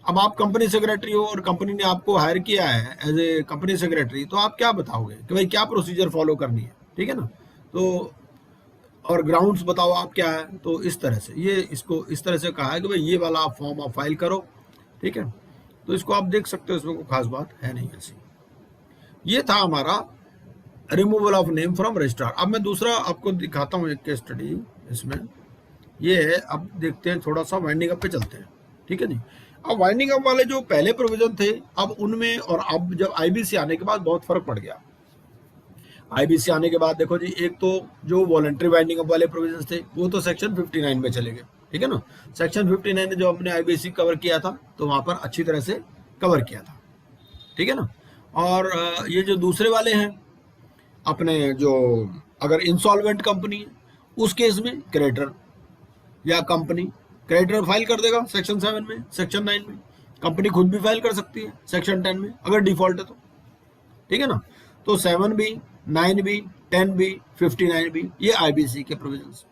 अब आप कंपनी सेक्रेटरी हो और कंपनी ने आपको हायर किया है एज ए कंपनी सेक्रेटरी, तो आप क्या बताओगे कि भाई क्या प्रोसीजर फॉलो करनी है, ठीक है ना। तो और ग्राउंड्स बताओ आप क्या है, तो इस तरह से ये इसको इस तरह से कहा है कि भाई ये वाला आप फॉर्म आप फाइल करो, ठीक है। तो इसको आप देख सकते हो, इसमें कोई खास बात है नहीं ऐसी। ये था हमारा removal of name from registrar. अब मैं दूसरा आपको दिखाता हूँ एक केस स्टडी इसमें, ये है, अब देखते हैं थोड़ा सा वाइंडिंग अप पे चलते हैं, ठीक है जी। अब वाइंडिंग अप वाले जो पहले प्रोविजन थे, अब उनमें और अब जब आईबीसी आने के बाद बहुत फर्क पड़ गया। आईबीसी आने के बाद देखो जी, एक तो जो वॉलंटरी वाइंडिंग अप वाले प्रोविजन थे वो तो सेक्शन 59 में चले गए, ठीक है ना। सेक्शन 59 ने जो हमने आईबीसी कवर किया था तो वहां पर अच्छी तरह से कवर किया था, ठीक है ना। और ये जो दूसरे वाले हैं अपने, जो अगर इंसॉल्वेंट कंपनी है उस केस में क्रेडिटर या कंपनी, क्रेडिटर फाइल कर देगा सेक्शन 7 में, सेक्शन 9 में, कंपनी खुद भी फाइल कर सकती है सेक्शन 10 में अगर डिफॉल्ट है तो, ठीक है ना। तो 7B, 9B, 10B, 59B ये आईबीसी के प्रोविजंस,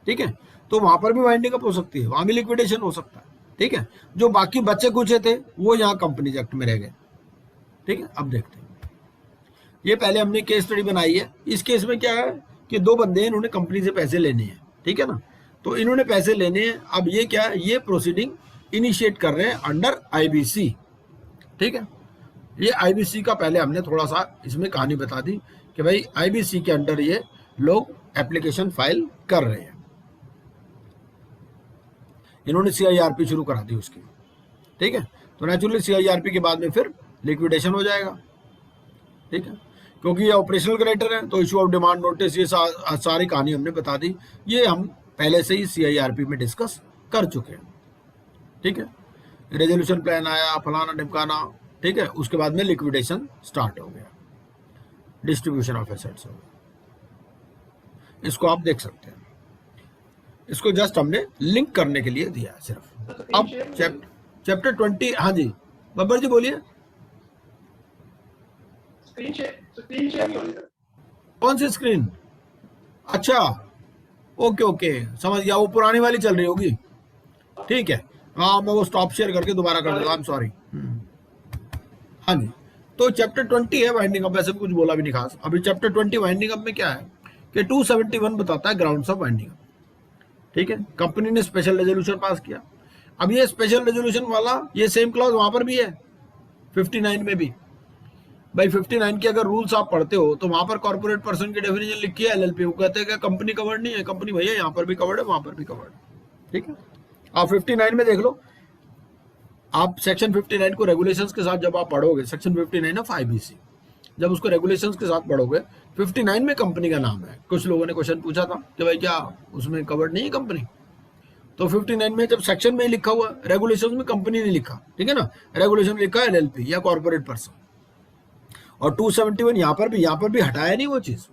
ठीक है। तो वहां पर भी वाइंडिंग अप हो सकती है, वहां भी लिक्विडेशन हो सकता है, ठीक है। जो बाकी बच्चे कुछ थे वो यहाँ कंपनीज एक्ट में रह गए, ठीक है। अब देखते हैं, ये पहले हमने केस स्टडी बनाई है। इस केस में क्या है कि दो बंदे इन्होंने कंपनी से पैसे लेने हैं, ठीक है ना। तो इन्होंने पैसे लेने हैं, अब ये क्या है, ये प्रोसीडिंग इनिशिएट कर रहे हैं अंडर आईबीसी, ठीक है। ये आईबीसी का पहले हमने थोड़ा सा इसमें कहानी बता दी कि भाई आईबीसी के अंडर ये लोग एप्लीकेशन फाइल कर रहे हैं। इन्होंने सीआईआरपी शुरू करा दी उसकी, ठीक है। तो नेचुरली सीआईआरपी के बाद में फिर लिक्विडेशन हो जाएगा, ठीक है, क्योंकि ये ऑपरेशनल क्रेडिटर है। तो इशू ऑफ डिमांड नोटिस, ये सारी कहानी हमने बता दी, ये हम पहले से ही सीआईआरपी में डिस्कस कर चुके हैं, ठीक है। रेजोल्यूशन प्लान आया, फलाना ढिमकाना, ठीक है। उसके बाद में लिक्विडेशन स्टार्ट हो गया, डिस्ट्रीब्यूशन ऑफ एसेट्स हो गया। इसको आप देख सकते हैं, इसको जस्ट हमने लिंक करने के लिए दिया है सिर्फ। अब चैप्टर 20, हाँ जी बब्बर जी बोलिए। कौन सी स्क्रीन? अच्छा ओके ओके, समझ गया, वो पुरानी वाली चल रही होगी, ठीक है। हाँ मैं वो स्टॉप शेयर करके दोबारा कर दूंगा, आई एम सॉरी। हाँ जी, तो चैप्टर 20 है वाइंडिंग अप, वैसे कुछ बोला भी नहीं खास। अभी चैप्टर 20 वाइंडिंग अप में क्या है कि 271 बताता है ग्राउंड्स ऑफ वाइंडिंग अप, ठीक है। कंपनी ने स्पेशल रेजोल्यूशन पास किया। अब ये स्पेशल रेजोल्यूशन वाला ये सेम क्लॉज वहां पर भी है 59 में भी। भाई 59 के अगर रूल्स आप पढ़ते हो तो वहां पर कॉर्पोरेट पर्सन की डेफिनेशन लिखी है एलएलपी, वो कहते हैं कि कंपनी कवर्ड नहीं है, कंपनी भैया यहाँ पर भी कवर्ड है, वहां पर भी कवर्ड है। ठीक है, आप 59 में देख लो, आप सेक्शन 59 को रेगुलेशंस के साथ जब आप पढ़ोगे, सेक्शन 59 ऑफ आईबीसी, जब उसको रेगुलेशंस के साथ पढ़ोगे, 59 में कंपनी का नाम है। कुछ लोगों ने क्वेश्चन पूछा था कि भाई क्या उसमें कवर्ड नहीं है कंपनी, तो 59 में जब सेक्शन में लिखा हुआ, रेगुलेशन में कंपनी नहीं लिखा, ठीक है ना, रेगुलेशन लिखा है एलएलपी या कॉर्पोरेट पर्सन। और 271 यहाँ पर भी हटाया नहीं वो चीज,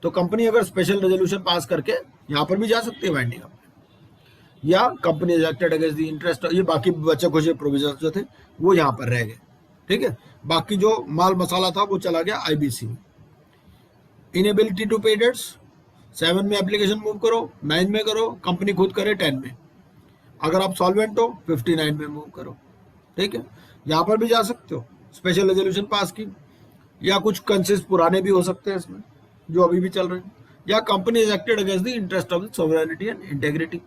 तो कंपनी अगर स्पेशल रेजोल्यूशन पास करके यहाँ पर भी जा सकती है वाइंडिंग अप, या company acted against the interest, ये बाकी बचे कुछ प्रोविजन जो थे वो यहाँ पर रह गए। ठीक है, बाकी जो माल मसाला था वो चला गया आईबीसी में। इनेबिलिटी टू पे डेट्स 7 में एप्लीकेशन मूव करो, 9 में करो, कंपनी खुद करे 10 में। अगर आप सॉल्वेंट हो 59 में मूव करो। ठीक है, यहाँ पर भी जा सकते हो, स्पेशल रेजोल्यूशन पास की, या कुछ कंसेस पुराने भी हो सकते हैं इसमें जो अभी भी चल रहे हैं, या company is acted against the interest of the sovereignty and integrity,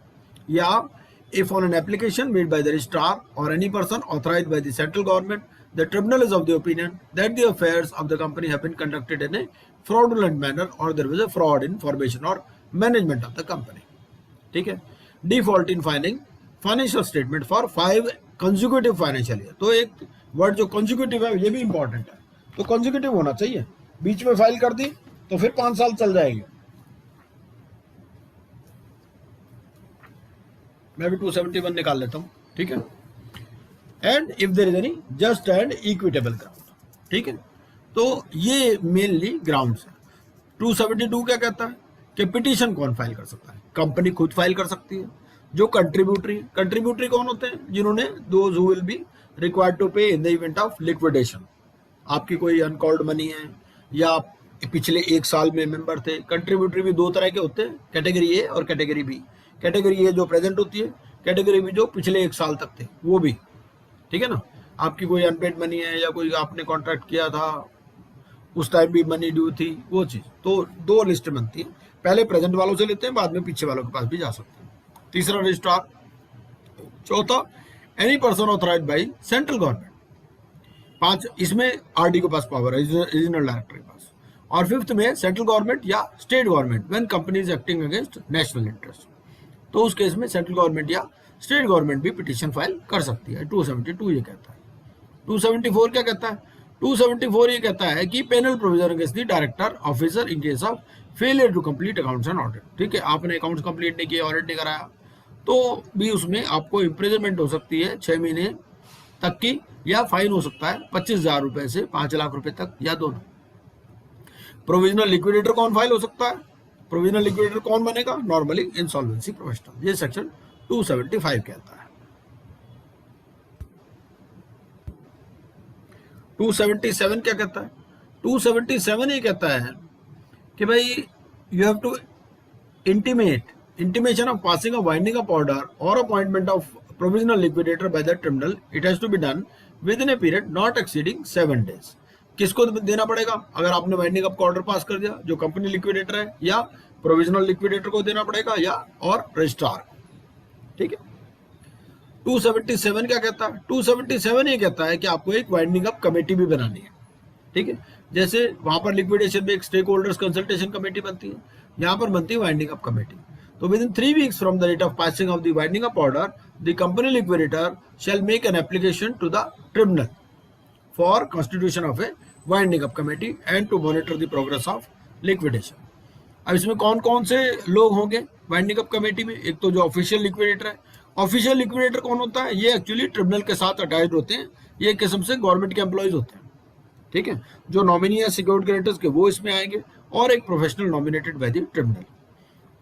या if on an application made by the registrar or any person authorized by the central government, the tribunal is of the opinion that the affairs of the company have been conducted in a fraudulent manner or there was a fraud in formation or management of the company. ठीक है, default in filing financial statement for 5 consecutive financial year, तो एक word जो consecutive है ये भी important है, तो consecutive होना चाहिए, बीच में फाइल कर दी तो फिर 5 साल चल जाएगी। मैं भी 271 निकाल लेता हूँ। ठीक है, and if there is any just and equitable ground. ठीक है, तो ये मेनली ग्राउंड्स है। 272 क्या कहता है कि पिटीशन कौन फाइल कर सकता है, कंपनी खुद फाइल कर सकती है। जो कंट्रीब्यूटरी कौन होते हैं, जिन्होंने those who will be required to pay in the event of liquidation, आपकी कोई अनकॉल्ड मनी है या आप पिछले 1 साल में मेंबर थे। कंट्रीब्यूटरी भी 2 तरह के होते हैं, कैटेगरी ए और कैटेगरी बी। कैटेगरी ए जो प्रेजेंट होती है, कैटेगरी बी जो पिछले 1 साल तक थे वो भी। ठीक है ना, आपकी कोई अनपेड मनी है या कोई आपने कॉन्ट्रैक्ट किया था उस टाइम भी मनी ड्यू थी, वो चीज, तो 2 लिस्ट बनती है, पहले प्रेजेंट वालों से लेते हैं, बाद में पीछे वालों के पास भी जा सकते हैं। तीसरा रजिस्ट्रार, चौथा any person authorised by central government, 5 इसमें आरडी के पास पावर है, रीजनल डायरेक्टर के पास, और 5th में सेंट्रल गवर्नमेंट या state government when company is acting against national interest, तो उस केस में सेंट्रल गवर्नमेंट या स्टेट गवर्नमेंट भी पिटीशन फाइल कर सकती है। 272 ये कहता है। 274 क्या कहता है, 274 ये कहता है कि penal provision against the director officer in case of failure to complete accounts and audit. ठीक है, आपने अकाउंट्स कंप्लीट नहीं किए, ऑडिट नहीं कराया, तो भी उसमें आपको इम्प्रिजनमेंट हो सकती है 6 महीने तक की, या फाइन हो सकता है 25,000 रुपए से 5 लाख रुपए तक, या दोनों। प्रोविजनल लिक्विडेटर कौन फाइल हो सकता है, प्रोविजनल लिक्विडेटर कौन बनेगा, नॉर्मली इंसॉल्वेंसी प्रोफेशनल, ये सेक्शन 275 कहता है। 277 क्या कहता है, 277 ये कहता है कि भाई you have to intimation of passing of winding up order और appointment of provisional liquidator by the tribunal, it has to be done within a period not exceeding 7 days। किसको देना पड़ेगा, अगर आपने वाइंडिंग अप का order pass कर दिया, जो कंपनी लिक्विडेटर है, या प्रोविजनल लिक्विडेटर को देना पड़ेगा, या और रजिस्ट्रार। ठीक है, 277 क्या कहता है, 277 ये कहता है कि आपको एक वाइंडिंग अप कमेटी भी बनानी है। ठीक है, जैसे वहां पर लिक्विडेशन में एक स्टेक होल्डर्स कंसल्टेशन कमेटी बनती है, यहाँ पर बनती है वाइंडिंग अप कमेटी। तो within 3 weeks from the date of passing of the winding up order, the company liquidator shall make an application to the tribunal for constitution of a winding up committee and to monitor the progress of liquidation. अब इसमें कौन कौन से लोग होंगे winding up committee में, एक तो जो ऑफिशियल लिक्विडेटर है। ऑफिशियल लिक्विडेटर कौन होता है, ये एक्चुअली ट्रिब्यूनल के साथ अटैच्ड होते हैं, ये एक किस्म से गवर्नमेंट के एम्प्लॉइज होते हैं। ठीक है, जो नॉमिनी है सिक्योर्ड क्रेडिटर्स के वो इसमें आएंगे, और एक professional nominated by the tribunal.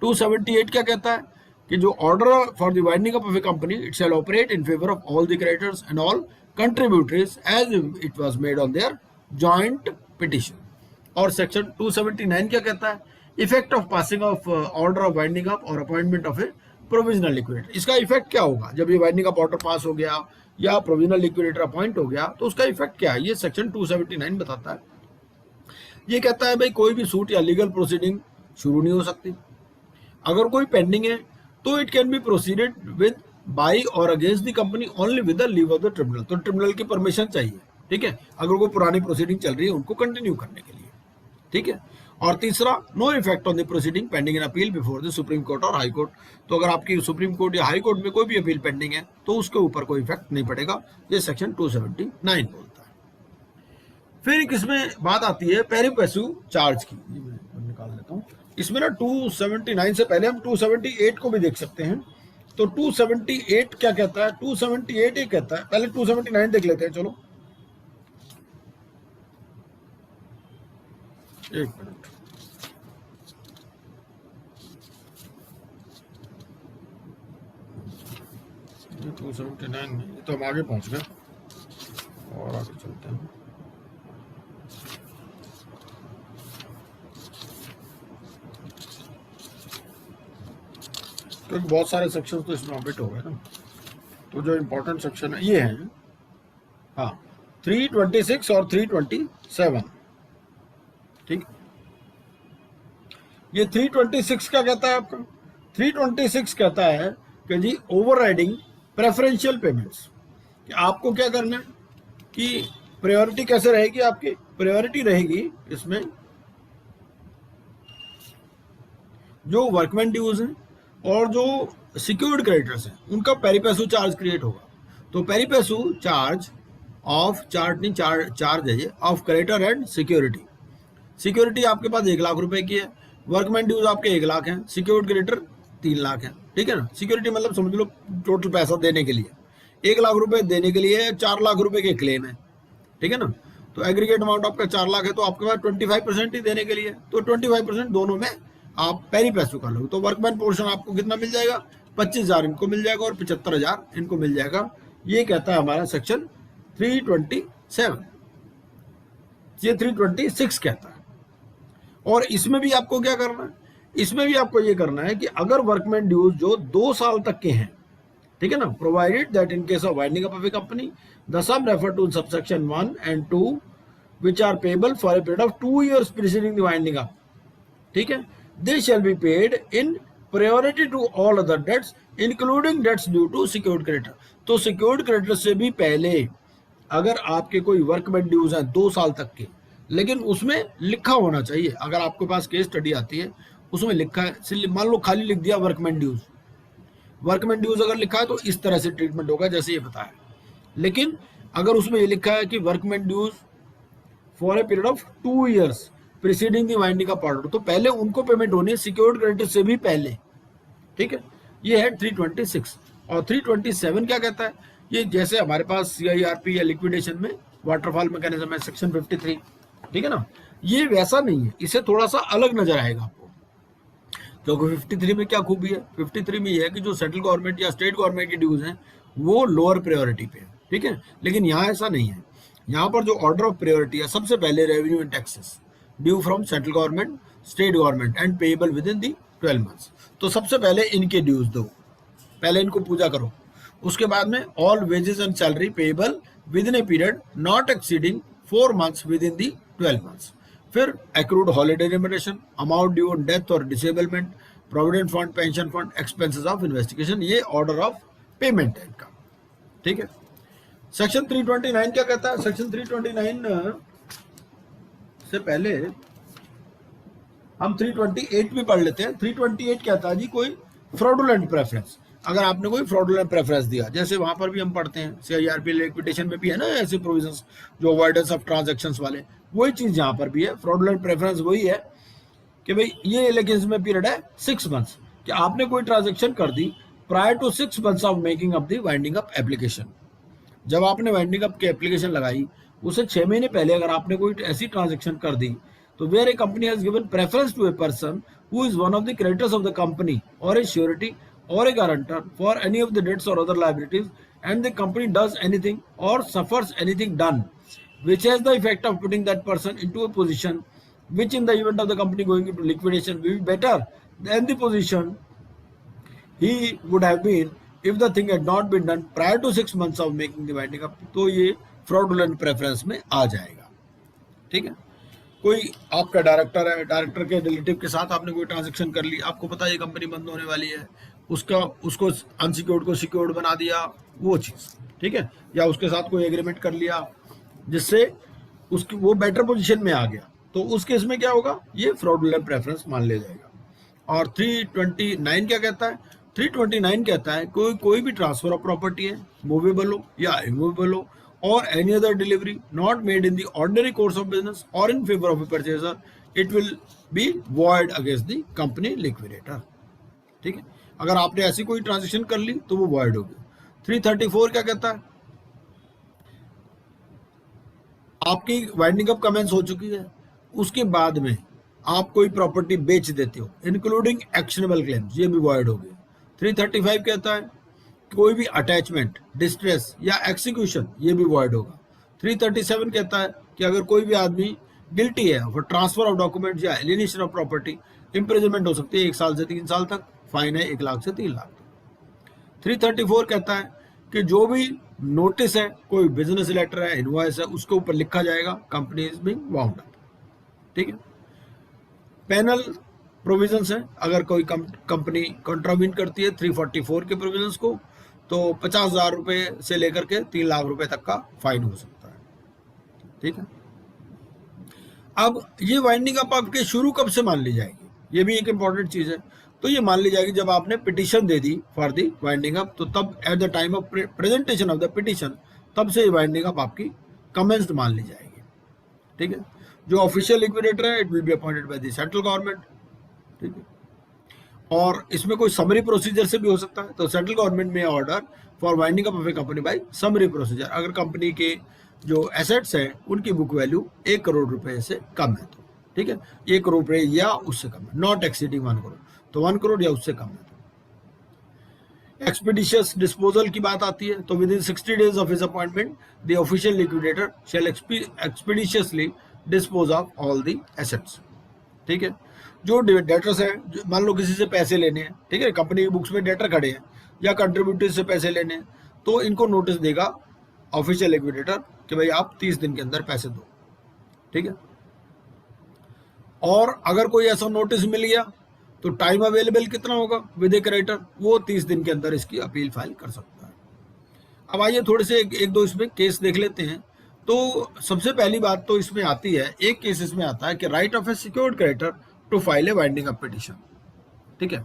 278 क्या कहता है कि जो order for the winding up of a company, it shall operate in favour of all the creditors and all contributories as it was made on their joint petition. और section 279 क्या कहता है, effect of passing of order of winding up और appointment of a provisional liquidator. इसका effect क्या होगा जब ये वाइंडिंग अप ऑर्डर पास हो गया या प्रोविजनल लिक्विडेटर अपॉइंट हो गया, तो उसका इफेक्ट क्या है, ये सेक्शन 279 बताता है। ये कहता है भाई कोई भी सूट या लीगल प्रोसीडिंग शुरू नहीं हो सकती। अगर कोई पेंडिंग है तो it can be proceeded with by और against the company only with the leave of the tribunal. तो ट्रिब्यूनल की परमिशन चाहिए। ठीक है, अगर वो पुरानी प्रोसीडिंग चल रही है उनको कंटिन्यू करने के लिए, ठीक है। और तीसरा, no effect on the proceeding pending in appeal before the supreme court और हाई कोर्ट। तो अगर आपकी सुप्रीम कोर्ट या हाई कोर्ट में कोई भी अपील पेंडिंग है तो उसके ऊपर कोई इफेक्ट नहीं पड़ेगा, ये सेक्शन 279 बोलता है। फिर एक इसमें बात आती है पेरी पैसू चार्ज की, मैं निकाल लेता हूँ। इसमें ना 279 से पहले हम 278 को भी देख सकते हैं। तो 278 क्या कहता है? 278 ये कहता है, पहले 279 देख लेते हैं, चलो एक मिनट। ये 279 नहीं, तो हम आगे पहुंच गए और आगे चलते हैं। क्योंकि बहुत सारे सेक्शन तो इसमें ऑमिट हो गए ना, तो जो इम्पोर्टेंट सेक्शन है ये है, हाँ 326 और 327, ठीक। ये 326 क्या कहता है आपका? 326 कहता है कि जी ओवरराइडिंग प्रेफरेंशियल पेमेंट्स, कि आपको क्या करना है कि प्रायोरिटी कैसे रहेगी? आपकी प्रायोरिटी रहेगी इसमें जो वर्कमैन ड्यूज हैं और जो सिक्योर्ड क्रेडिटर्स हैं उनका पेरी पैसू चार्ज क्रिएट होगा। तो पेरी पैसू चार्ज ऑफ चार्ज है ये of creditor and security. Security आपके पास 1 लाख रुपए की है, वर्कमैन ड्यूज आपके 1 लाख हैं, सिक्योर्ड क्रेडिटर 3 लाख है, ठीक है ना। सिक्योरिटी मतलब समझ लो टोटल पैसा देने के लिए 1 लाख रुपए देने के लिए 4 लाख रुपए के क्लेम है, ठीक है ना। तो एग्रीगेट अमाउंट आपका 4 लाख है, तो आपके पास 25% ही देने के लिए, तो 25% दोनों में आप पेरी पैसू कर लो। तो वर्कमैन पोर्शन आपको कितना मिल जाएगा? 25,000 इनको मिल जाएगा और 75,000 इनको मिल जाएगा। ये कहता है हमारा सेक्शन 327। ये 326 कहता है। और इसमें भी आपको क्या करना है? इसमें भी आपको ये करना है कि अगर वर्कमैन ड्यूज जो 2 साल तक के हैं, ठीक है ना, provided that in case of winding up of a company the sum refer to subsection 1 and 2 which are payable for a period of 2 years preceding the winding up, ठीक है, they shall be paid in priority to all other debts including debts due to secured creditor। तो secured creditor से भी पहले अगर आपके कोई workman dues हैं 2 साल तक के, लेकिन उसमें लिखा होना चाहिए, अगर आपके पास केस स्टडी आती है उसमें लिखा है, मान लो खाली लिख दिया वर्कमैन ड्यूज अगर लिखा है तो इस तरह से ट्रीटमेंट होगा जैसे ये बताया। लेकिन अगर उसमें ये लिखा है कि workman dues for a period of 2 years preceding the winding up order, तो पहले उनको पेमेंट होनी है सिक्योर्ड क्रेडिटर से भी पहले, ठीक है। ये है 326। और 327 क्या कहता है? ये जैसे हमारे पास सीआईआरपी या लिक्विडेशन में वाटरफॉल मैकेनिज्म है सेक्शन 53, ठीक है ना, ये वैसा नहीं है, इसे थोड़ा सा अलग नजर आएगा आपको। क्योंकि 53 में क्या खूबी है? 53 में ये है कि जो सेंट्रल गवर्नमेंट या स्टेट गवर्नमेंट की ड्यूज हैं वो लोअर प्रायोरिटी पे है, ठीक है। लेकिन यहाँ ऐसा नहीं है, यहाँ पर जो ऑर्डर ऑफ प्रायोरिटी है सबसे पहले revenue and taxes due from central government, state government and payable within the 12 months। तो सबसे पहले इनके ड्यूज दो, पहले इनको पूजा करो। उसके बाद में all wages and salary payable within a period not exceeding 4 months within the 12 months। फिर accrued holiday remuneration, amount due on death और disablement, provident fund, pension fund, expenses of investigation, ये order of payment है इनका, ठीक है। Section 329 क्या कहता है? सेक्शन 329 से पहले हम 328 भी पढ़ लेते हैं। 328 कहता है जी कोई फ्रॉडुलेंट प्रेफरेंस, अगर आपने कोई फ्रॉडुलेंट प्रेफरेंस दिया, जैसे वहां पर भी हम पढ़ते हैं सीआईआरपी लिक्विडेशन में भी है ना ऐसे प्रोविजंस जो अवॉइडेंस ऑफ ट्रांजैक्शंस वाले, वही चीज यहाँ पर भी है। फ्रॉडुलेंट प्रेफरेंस वही है कि भाई ये लेकिन इसमें पीरियड है 6 months, कि आपने कोई ट्रांजैक्शन कर दी prior to 6 months of making up the winding up application. जब आपने वाइंडिंग अप की एप्लीकेशन लगाई उससे 6 महीने पहले अगर आपने कोई ऐसी ट्रांजैक्शन कर दी, तो where a company has given preference to a person who is one of the creditors of the company और a surety or a guarantor for any of the debts or other liabilities, and the company does anything or suffers anything done which has the effect of putting that person into a position which in the event of the company going into liquidation will be better than the position he would have been if the thing had not been done prior to 6 months of making the winding up, तो ये fraudulent preference में आ जाएगा, ठीक है। कोई आपका director है, director के रिलेटिव के साथ आपने कोई ट्रांजैक्शन कर ली, आपको पता है ये कंपनी बंद होने वाली है, उसको अनसिक्योर्ड को सिक्योर्ड बना दिया, वो चीज, ठीक है। या उसके साथ कोई एग्रीमेंट कर लिया जिससे उसकी वो बेटर पोजीशन में आ गया, तो उस केस में क्या होगा, ये फ्रॉडुलेंट प्रेफरेंस मान लिया जाएगा। और 329 क्या कहता है, 329 कहता है कोई भी ट्रांसफर ऑफ प्रॉपर्टी है, मूवेबल हो या इमूवेबल हो, और any other delivery not made in the ordinary course of business और in favour of a purchaser, it will be void against the company liquidator. ठीक है, अगर आपने ऐसी कोई ट्रांजेक्शन कर ली तो वो वॉइड होगी। 334 क्या कहता है, आपकी वाइंडिंग अप कमेंस हो चुकी है, उसके बाद में आप कोई प्रॉपर्टी बेच देते हो इंक्लूडिंग एक्शनेबल क्लेम्स, ये भी वॉइड हो गए। 335 कहता है कोई भी अटैचमेंट, डिस्ट्रेस या एक्सिक्यूशन, ये भी वॉइड होगा। 337 कहता है कि अगर कोई भी आदमी गिल्टी है फॉर ट्रांसफर ऑफ डॉक्यूमेंट या एलिनेशन ऑफ प्रॉपर्टी, इम्प्रिजनमेंट हो सकती है 1 साल से 3 साल तक, फाइन है 1 लाख से 3 लाख तक। 334 कहता है कि जो भी नोटिस है, कोई बिजनेस लेटर है, इनवॉइस है, उसके ऊपर लिखा जाएगा company is being wound up. ठीक है, पैनल प्रोविजंस है, अगर कोई कंपनी कंट्रावीन करती है 344 के प्रोविजंस को, तो 50,000 रुपए से लेकर के 3 लाख रुपए तक का फाइन हो सकता है। ठीक है, अब ये वाइंडिंग अप आपके शुरू कब से मान ली जाएगी, ये भी एक इंपॉर्टेंट चीज है। तो ये मान ली जाएगी जब आपने petition they the for the winding up, तो तब at the time of presentation of the petition, तब से वाइंडिंग अप आपकी कमेंस्ड मान ली जाएगी। ठीक है, जो ऑफिशियल लिक्विडेटर है, it will be appointed by the central government. ठीक है, और इसमें कोई समरी प्रोसीजर से भी हो सकता है, तो सेंट्रल गवर्नमेंट में order for winding up of a company by summary procedure, अगर कंपनी के जो एसेट्स है उनकी बुक वैल्यू 1 करोड़ रुपए से कम है तो। ठीक है, 1 करोड़ रुपए या उससे कम है, नॉट एक्सीडिंग 1 करोड़, तो 1 करोड़ या उससे कम है तो। एक्सपीडिशियस डिस्पोजल की बात आती है, तो within 60 days of his appointment the official liquidator shall expeditiously dispose of all the assets. ठीक है, जो डेटर्स है, मान लो किसी से पैसे लेने हैं, ठीक है, कंपनी की बुक्स में डेटर खड़े हैं या कंट्रीब्यूटर से पैसे लेने हैं, तो इनको नोटिस देगा ऑफिशियल लिक्विडेटर कि भाई आप 30 दिन के अंदर पैसे दो। ठीक है, और अगर कोई ऐसा नोटिस मिल गया तो टाइम अवेलेबल कितना होगा विद ए क्रेडिटर, वो 30 दिन के अंदर इसकी अपील फाइल कर सकता है। अब आइए थोड़े से एक दो इसमें केस देख लेते हैं। तो सबसे पहली बात तो इसमें आती है, एक केस इसमें आता है कि right of a secured creditor to file a winding up petition. ठीक है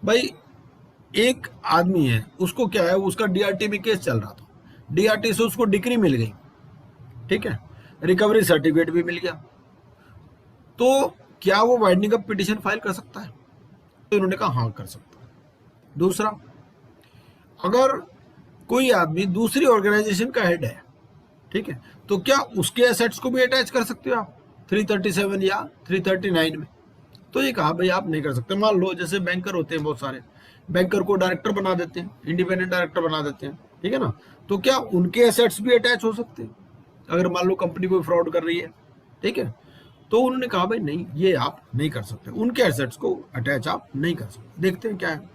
भाई, एक आदमी है, उसको क्या है, उसका डीआरटी में केस चल रहा था, डीआरटी से उसको डिक्री मिल गई। ठीक है, रिकवरी सर्टिफिकेट भी मिल गया, तो क्या वो वाइंडिंग अप पिटीशन फाइल कर सकता है? तो इन्होंने कहा हाँ कर सकता है। दूसरा, अगर कोई आदमी दूसरी ऑर्गेनाइजेशन का हेड है, ठीक है, तो क्या उसके एसेट्स को भी अटैच कर सकते हो आप 337 या 339 में? तो ये कहा भाई आप नहीं कर सकते। मान लो जैसे बैंकर होते हैं, बहुत सारे बैंकर को डायरेक्टर बना देते हैं, इंडिपेंडेंट डायरेक्टर बना देते हैं, ठीक है ना, तो क्या उनके एसेट्स भी अटैच हो सकते हैं अगर मान लो कंपनी कोई फ्रॉड कर रही है? ठीक है, तो उन्होंने कहा भाई नहीं, ये आप नहीं कर सकते, उनके एसेट्स को अटैच आप नहीं कर सकते। देखते हैं क्या है।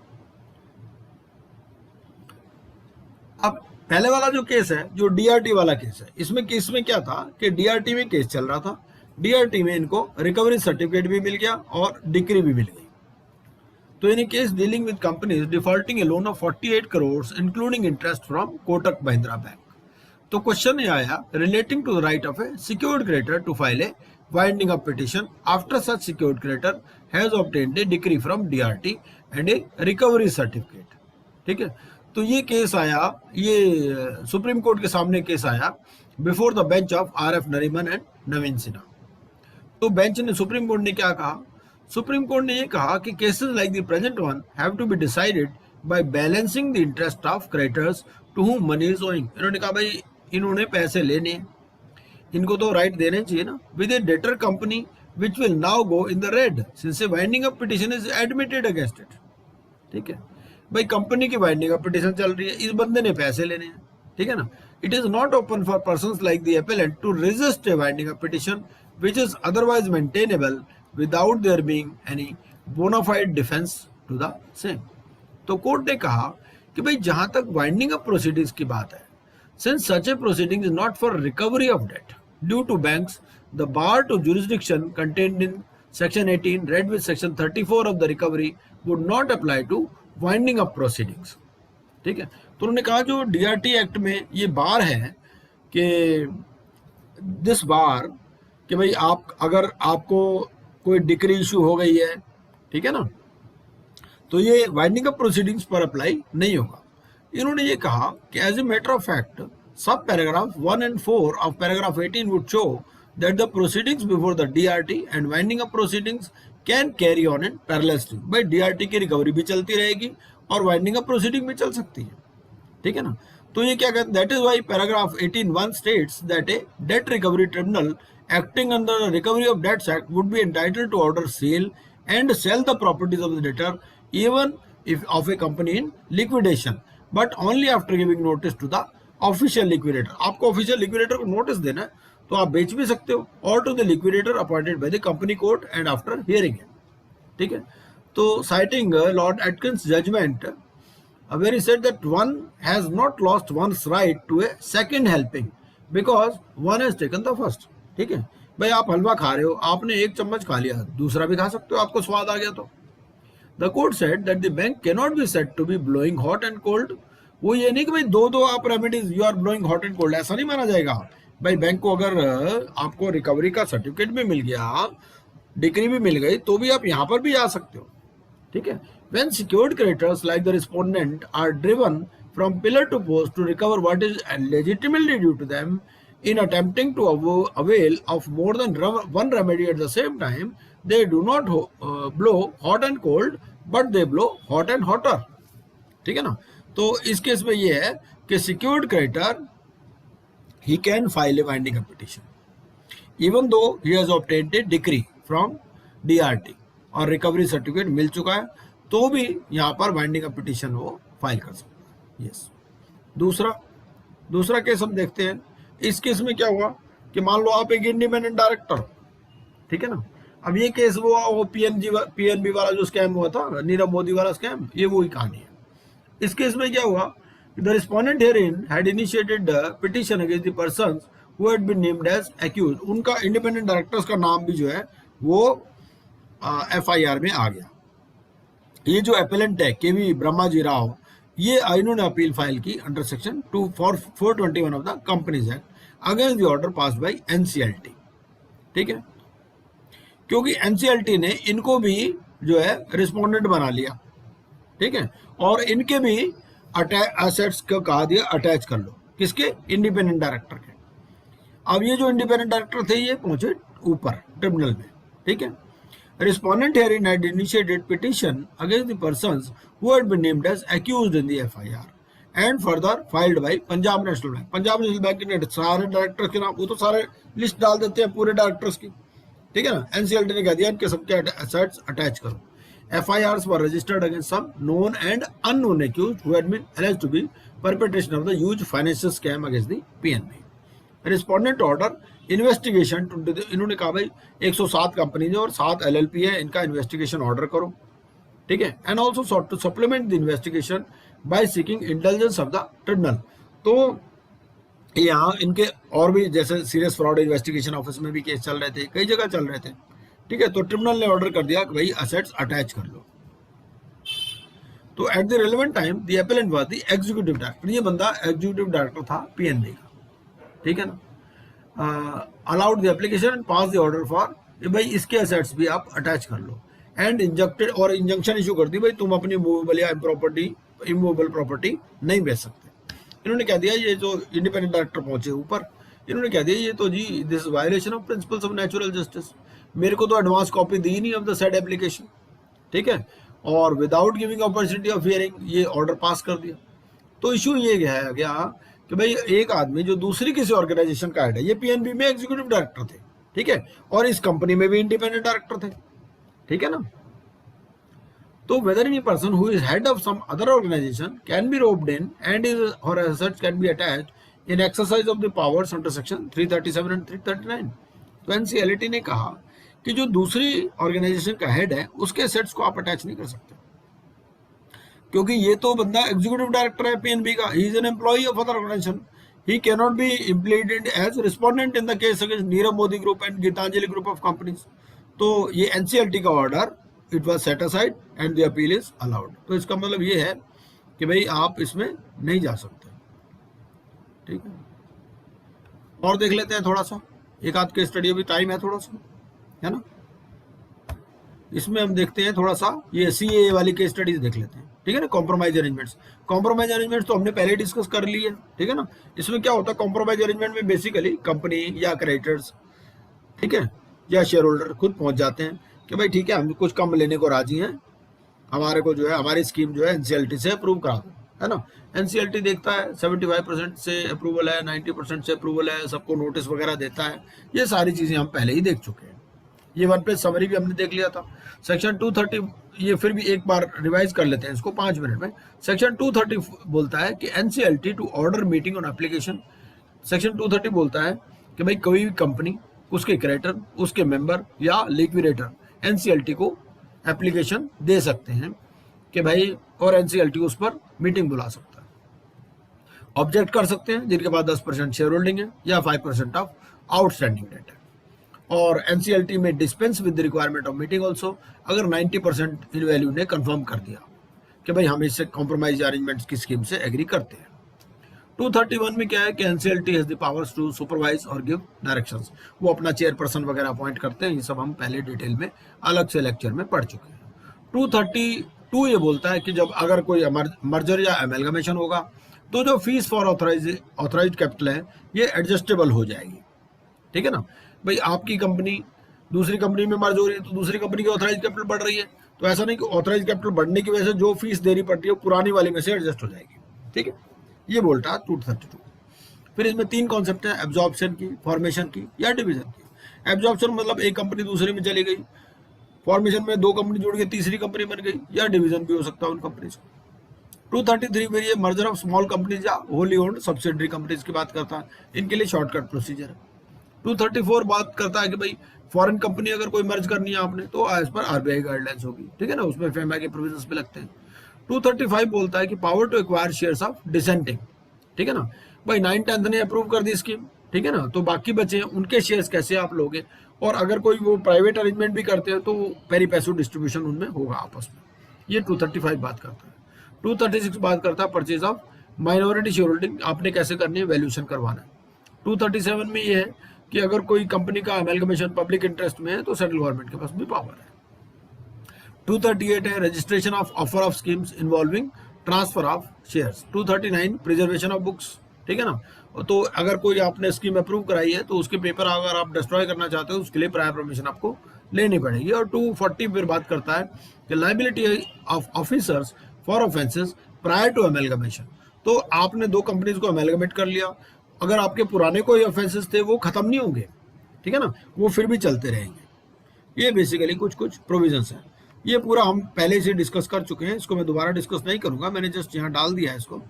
अब पहले वाला जो केस है, जो डीआरटी वाला केस है, इसमें केस में क्या था कि डीआरटी में केस चल रहा था, डीआरटी में इनको रिकवरी सर्टिफिकेट भी मिल गया और डिक्री भी मिल गई। तो in case dealing with companies defaulting a loan of 48 crore including interest from Kotak Mahindra bank. तो क्वेश्चन ये आया, relating to the right of a secured creditor to file a winding up petition after such secured creditor has obtained a decree from DRT and a recovery certificate. ठीक है, तो ये case आया, ये supreme court के सामने case आया before the bench of RF Nariman and Naveen Sinha. तो बेंच ने, सुप्रीम कोर्ट ने क्या कहा? सुप्रीम कोर्ट ने ये कहा कि cases like the present one have to be decided by balancing the interest of creditors to whom money is owing. इन्होंने कहा भाई इन्होंने पैसे लेने, इनको तो राइट देने चाहिए ना, with A debtor company which will now go in the red since A winding up petition is admitted against it. ठीक है भाई, कंपनी की वाइंडिंग अप पिटीशन चल रही है, इस बंदे ने पैसे लेने हैं, ठीक है ना। It is not open for persons like the appellant to resist a winding up petition which is otherwise maintainable without there being any bona fide defense to the same। तो कोर्ट ने कहा कि भाई जहां तक वाइंडिंग अप प्रोसीडिंग्स की बात है, since such a proceeding is not for recovery of debt due to banks, the bar to jurisdiction contained in section 18 read with section 34 of the recovery would not apply to winding up proceedings। ठीक है, तो उन्होंने कहा जो DRT act में ये बार है कि दिस बार कि भाई आप अगर आपको कोई डिक्री इशू हो गई है, ठीक है ना, तो ये वाइंडिंग अप प्रोसीडिंग्स पर अप्लाई नहीं होगा। इन्होंने ये कहा कि as a matter of fact sub paragraph 1 and 4 of paragraph 18 would show that the proceedings before the DRT and winding up proceedings can carry on in parallel stream. भाई DRT की recovery भी चलती रहेगी और वाइंडिंग अप प्रोसीडिंग भी चल सकती है, ठीक है ना। तो ये क्या कहते हैं, that is why paragraph 18(1) states that a debt recovery tribunal acting under the Recovery of Debts Act would be entitled to order sale and sell the properties of the debtor even if of a company in liquidation, but only after giving notice to the official liquidator। आपको official liquidator को notice देना है तो आप बेच भी सकते हो, or to the liquidator appointed by the company court and after hearing it, ठीक है। तो citing Lord Atkins's judgment where he said that one has not lost one's right to a second helping because one has taken the first, ठीक है। भाई आप हलवा खा रहे हो, आपने एक चम्मच खा लिया, दूसरा भी खा सकते हो, आपको स्वाद आ गया तो। The court said that the bank can not be said to be blowing hot and cold. वो ये नहीं कि भाई दो आप remedies you are blowing hot and cold, ऐसा नहीं माना जाएगा। भाई बैंक को अगर आपको रिकवरी का सर्टिफिकेट भी मिल गया, डिग्री भी मिल गई, तो भी आप यहाँ पर भी आ सकते हो, ठीक है। When secured creditors like the respondent are driven from pillar to post to recover what is legitimately due to them, in attempting to avail of more than one remedy at the same time, they do not blow hot and cold, but they blow hot and hotter, ठीक है ना। तो इस case में ये है कि secured creditor he can file a binding petition even though he has obtained a decree from DRT और रिकवरी सर्टिफिकेट मिल चुका है, तो भी यहाँ पर बाइंडिंग अप पिटीशन वो फाइल कर सकता है। यस, दूसरा केस हम देखते हैं। इस केस में क्या हुआ कि मान लो आप एक इंडिपेंडेंट डायरेक्टर, ठीक है ना। अब ये केस वो पीएनबी वाला जो स्कैम हुआ था, नीरव मोदी वाला स्कैम, ये वही कहानी है। इस केस में क्या हुआ, the respondent herein had initiated the petition against the persons who had been named as accused. उनका इंडिपेंडेंट डायरेक्टर्स का नाम भी जो है वो एफआईआर में आ गया। ये जो एपेलेंट है केवी ब्रह्माजी राव, ये इन्होंने अपील फाइल की under section 421 of the companies act against the order pass by NCLT, ठीक है। क्योंकि एनसीएलटी ने इनको भी जो है रिस्पोंडेंट बना लिया, ठीक है, और इनके भी एसेट्स को कहा दिया अटैच कर लो, किसके, इंडिपेंडेंट डायरेक्टर के। अब ये जो इंडिपेंडेंट डायरेक्टर थे ये पहुंचे ऊपर ट्रिब्यूनल में, ठीक है। Respondent herein had initiated petition against the persons who had been named as accused in the FIR and further filed by Punjab national bank. Punjab national bank ने सारे डायरेक्टर के नाम, वो तो सारे लिस्ट डाल देते हैं पूरे डायरेक्टर्स की, ठीक है ना। एनसीएलटी ने कह दिया इनके सबके एसेट्स अटैच करो। FIRs were registered against some known and unknown accused who had been alleged to be perpetration of the huge financial scam against the PNB। Respondent order investigation, इन्होंने कहा भाई 107 कंपनीज और 7 LLP है, इनका investigation order करो, ठीक है। And also sought to supplement the investigation by seeking intelligence of the tribunal. तो यहाँ इनके और भी जैसे सीरियस फ्रॉड इन्वेस्टिगेशन ऑफिस में भी केस चल रहे थे, कई जगह चल रहे थे, ठीक है। तो ट्रिब्यूनल ने ऑर्डर कर दिया कि भाई असेट्स अटैच कर लो। तो at the relevant time the appellant was the executive director. ये बंदा एग्जीक्यूटिव डायरेक्टर था पीएनबी का, ठीक है ना। Allowed the application and pass the order for भाई इसके असेट्स भी आप अटैच कर लो एंड इंजेक्टेड और इंजंक्शन इशू कर दी भाई तुम अपनी मूवेबल या इमूवेबल प्रॉपर्टी नहीं बेच सकते। इन्होंने कह दिया, ये जो इंडिपेंडेंट डायरेक्टर पहुंचे ऊपर, इन्होंने कह दिया ये तो जी this violation of principles of natural justice, मेरे को तो एडवांस कॉपी दी नहीं ऑफ द सेड एप्लीकेशन, ठीक है, और without giving opportunity of hearing ये ऑर्डर पास कर दिया। तो इशू ये गया कि भाई एक आदमी जो दूसरी किसी ऑर्गेनाइजेशन का हेड है, ये पीएनबी में एग्जीक्यूटिव डायरेक्टर थे, ठीक है, और इस कंपनी में भी इंडिपेंडेंट डायरेक्टर थे, ठीक है ना। तो whether any person who is head of some other organisation can be roped in and his और assets can be attached in exercise of the powers under section 337 and 339। तो NCLT ने कहा कि जो दूसरी ऑर्गेनाइजेशन का हेड है उसके एसेट्स को आप अटैच नहीं कर सकते, क्योंकि ये तो बंदा एग्जीक्यूटिव डायरेक्टर है पीएनबी का, he is an employee of other organisation, he can not be impleaded as respondent in the case against Nirav Modi group and Gitanjali group of companies. तो ये एनसीएलटी का order it was set aside and the appeal is allowed. तो इसका मतलब ये है कि भाई आप इसमें नहीं जा सकते, ठीक है। और देख लेते हैं थोड़ा सा, एक आध के स्टडी, अभी टाइम है थोड़ा सा, है ना। इसमें हम देखते हैं थोड़ा सा, ये सीए वाली केस स्टडीज देख लेते हैं, ठीक है ना। कॉम्प्रोमाइज अरेंजमेंट्स, कॉम्प्रोमाइज अरेंजमेंट्स तो हमने पहले डिस्कस कर ली है, ठीक है ना। इसमें क्या होता है कॉम्प्रोमाइज अरेंजमेंट में, बेसिकली कंपनी या क्रेडिटर्स, ठीक है, या शेयर होल्डर खुद पहुंच जाते हैं कि भाई ठीक है, हम कुछ कम लेने को राजी हैं, हमारे को जो है हमारी स्कीम जो है एनसीएलटी से अप्रूव करा दो, है ना। एनसीएलटी देखता है 75% से अप्रूवल है, 90% से अप्रूवल है, सबको नोटिस वगैरह देता है। ये सारी चीजें हम पहले ही देख चुके हैं, ये वन पेज समरी भी हमने देख लिया था। सेक्शन 230, ये फिर भी एक बार रिवाइज कर लेते हैं इसको 5 मिनट में। सेक्शन 230 बोलता है कि NCLT to order meeting on application. Section 230 बोलता है कि भाई कोई भी कंपनी, उसके क्रेडिटर, उसके मेंबर या लिक्विडेटर एनसीएलटी को एप्लीकेशन दे सकते हैं कि भाई, और एनसीएलटी उस पर मीटिंग बुला सकता है। ऑब्जेक्ट कर सकते हैं जिनके पास 10% शेयर होल्डिंग है या 5% ऑफ आउटस्टैंडिंग डेट है। और एनसीएलटी में dispense with the requirement of meeting also, अगर 90% इन वैल्यू ने कंफर्म कर दिया कि भाई हम इससे कॉम्प्रोमाइज अरेंजमेंट्स की स्कीम से एग्री करते हैं। 231 में क्या है कि NCLT has the powers to supervise और गिव डायरेक्शंस, वो अपना चेयरपर्सन वगैरह अपॉइंट करते हैं। ये सब हम पहले डिटेल में अलग से लेक्चर में पढ़ चुके हैं। 232 ये बोलता है कि जब अगर कोई मर्जर या एमेलगमेशन होगा तो जो फीस फॉर ऑथराइज्ड कैपिटल है ये एडजस्टेबल हो जाएगी, ठीक है ना। भाई आपकी कंपनी दूसरी कंपनी में मर्ज हो रही है तो दूसरी कंपनी की ऑथराइज कैपिटल बढ़ रही है, तो ऐसा नहीं कि ऑथराइज कैपिटल बढ़ने की वजह से जो फीस देनी पड़ती है वो पुरानी वाली में से एडजस्ट हो जाएगी, ठीक है। ये बोलता है 232। फिर इसमें 3 कॉन्सेप्ट हैं, एब्जॉर्प्शन की, फॉर्मेशन की या डिवीजन की। एब्जॉर्प्शन मतलब एक कंपनी दूसरे में चली गई, फॉर्मेशन में 2 कंपनी जुड़ के तीसरी कंपनी बन गई, या डिवीजन भी हो सकता है उन कंपनीज को। 233 में ये मर्जर ऑफ स्मॉल कंपनीज या होली ओन्ड सब्सिडरी कंपनीज की बात करता है, इनके लिए शॉर्टकट प्रोसीजर है। 234 बात करता है कि भाई फॉरेन कंपनी अगर कोई मर्ज करनी है आपने तो एज पर आरबीआई गाइडलाइंस होगी, ठीक है ना, उसमें फेमा के प्रोविजंस भी लगते हैं। 235 बोलता है कि power to acquire shares of dissenting, ठीक है ना। भाई 9/10 ने अप्रूव कर दी स्कीम, ठीक है ना, तो बाकी बचे हैं उनके शेयर्स कैसे आप लोगे, और अगर कोई वो प्राइवेट अरेंजमेंट भी करते हैं तो पेरी पैसो डिस्ट्रीब्यूशन उनमें होगा आपस में। ये 235 बात करता है। 236 बात करता है purchase of minority share holding, आपने कैसे करनी है, वैल्यूएशन करवाना है। 237 में ये है कि अगर कोई कंपनी का अमेलगमेशन पब्लिक इंटरेस्ट में है तो सेंट्रल गवर्नमेंट के पास भी पावर है। 238 है registration of offer of schemes involving transfer of shares. 239 preservation of books, ठीक है ना, तो अगर कोई आपने स्कीम अप्रूव कराई है तो उसके पेपर अगर आप डिस्ट्रॉय करना चाहते हो उसके लिए प्रायर परमिशन आपको लेनी पड़ेगी। और 240 फिर बात करता है कि liability of officers for offences prior to amalgamation. तो आपने 2 कंपनीज को अमेलगमेट कर लिया, अगर आपके पुराने कोई ऑफेंसेस थे वो खत्म नहीं होंगे, ठीक है ना, वो फिर भी चलते रहेंगे। ये बेसिकली कुछ प्रोविजंस हैं। ये पूरा हम पहले से डिस्कस कर चुके हैं, इसको मैं दोबारा डिस्कस नहीं करूंगा, मैंने जस्ट यहाँ डाल दिया है इसको।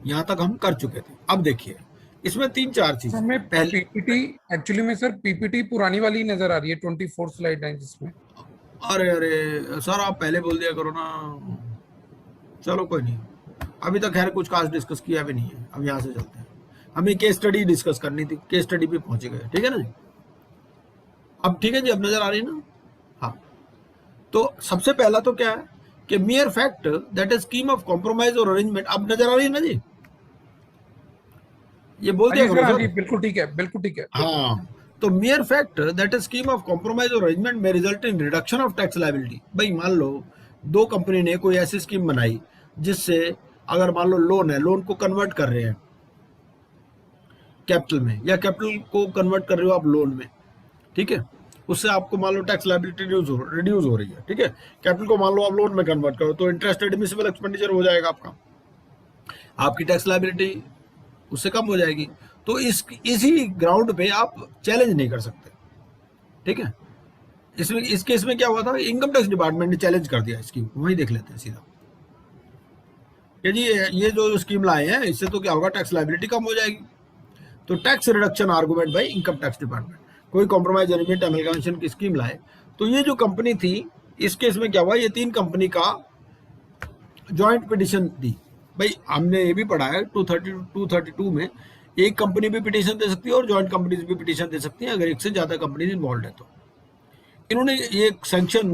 यहाँ तक हम कर चुके थे। अब देखिए इसमें 3-4 चीज पहले पीपीटी, एक्चुअली में सर पीपीटी पुरानी वाली नजर आ रही है, 24 स्लाइड है जिसमें। अरे सर आप पहले बोल दिया करो ना, चलो कोई नहीं, अभी तक खैर कुछ खास डिस्कस किया भी नहीं है। अब यहाँ से चलते हैं, हमें केस स्टडी डिस्कस करनी थी, केस स्टडी पे पहुंचे गए, ठीक है ना। अब ठीक है जी, अब नजर आ रही है ना। हाँ, तो सबसे पहला तो क्या है कि मियर fact that is scheme of compromise और अरेंजमेंट, अब नजर आ रही है ना जी, ये बोल दिया करो सर। बिल्कुल ठीक है, बिल्कुल ठीक है। हाँ, तो मियर fact that is scheme of compromise और अरेंजमेंट में result in reduction of tax liability. भाई मान लो 2 कंपनी ने कोई ऐसी स्कीम बनाई जिससे अगर मान लो लोन है, लोन को कन्वर्ट कर रहे हैं कैपिटल में, या कैपिटल को कन्वर्ट कर रहे हो आप लोन में, ठीक है, उससे आपको मान लो टैक्स लायबिलिटी रिड्यूस हो रही है, ठीक है। कैपिटल को मान लो आप लोन में कन्वर्ट करो तो इंटरेस्ट एडमिसिबल एक्सपेंडिचर हो जाएगा आपका, आपकी टैक्स लायबिलिटी उससे कम हो जाएगी। तो इसी ग्राउंड पे आप चैलेंज नहीं कर सकते, ठीक है। इसमें इस केस में क्या हुआ था, इनकम टैक्स डिपार्टमेंट ने चैलेंज कर दिया स्कीम, वहीं देख लेते हैं सीधा कि जी ये जो स्कीम लाए हैं इससे तो क्या होगा, टैक्स लायबिलिटी कम हो जाएगी। तो tax reduction argument by income tax department, कोई कॉम्प्रोमाइज अरेंजमेंट अमेलगमेशन की स्कीम लाए तो ये जो कंपनी थी इस केस में क्या हुआ, ये 3 कंपनी का ज्वाइंट पिटिशन दी। भाई हमने ये भी पढ़ा है 232 में एक कंपनी भी पिटिशन दे सकती है और ज्वाइंट कंपनीज भी पिटिशन दे सकती है अगर एक से ज्यादा कंपनीज इन्वॉल्व है तो। इन्होंने ये सैंक्शन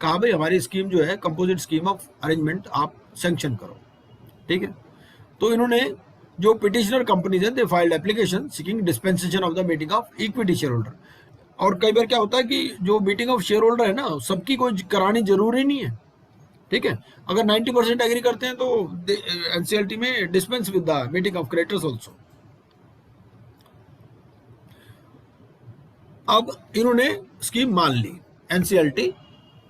कहा भाई हमारी स्कीम जो है कंपोजिट स्कीम ऑफ अरेंजमेंट आप सैंक्शन करो, ठीक है। तो इन्होंने जो पिटिशनर कंपनीज है they filed application seeking dispensation of the meeting of equity shareholder. और कई बार क्या होता है कि जो मीटिंग ऑफ शेयर होल्डर है ना सबकी कोई करानी जरूरी नहीं है, ठीक है। अगर 90% एग्री करते हैं तो एनसीएलटी में dispense with the meeting of creditors also. अब इन्होंने स्कीम मान ली NCLT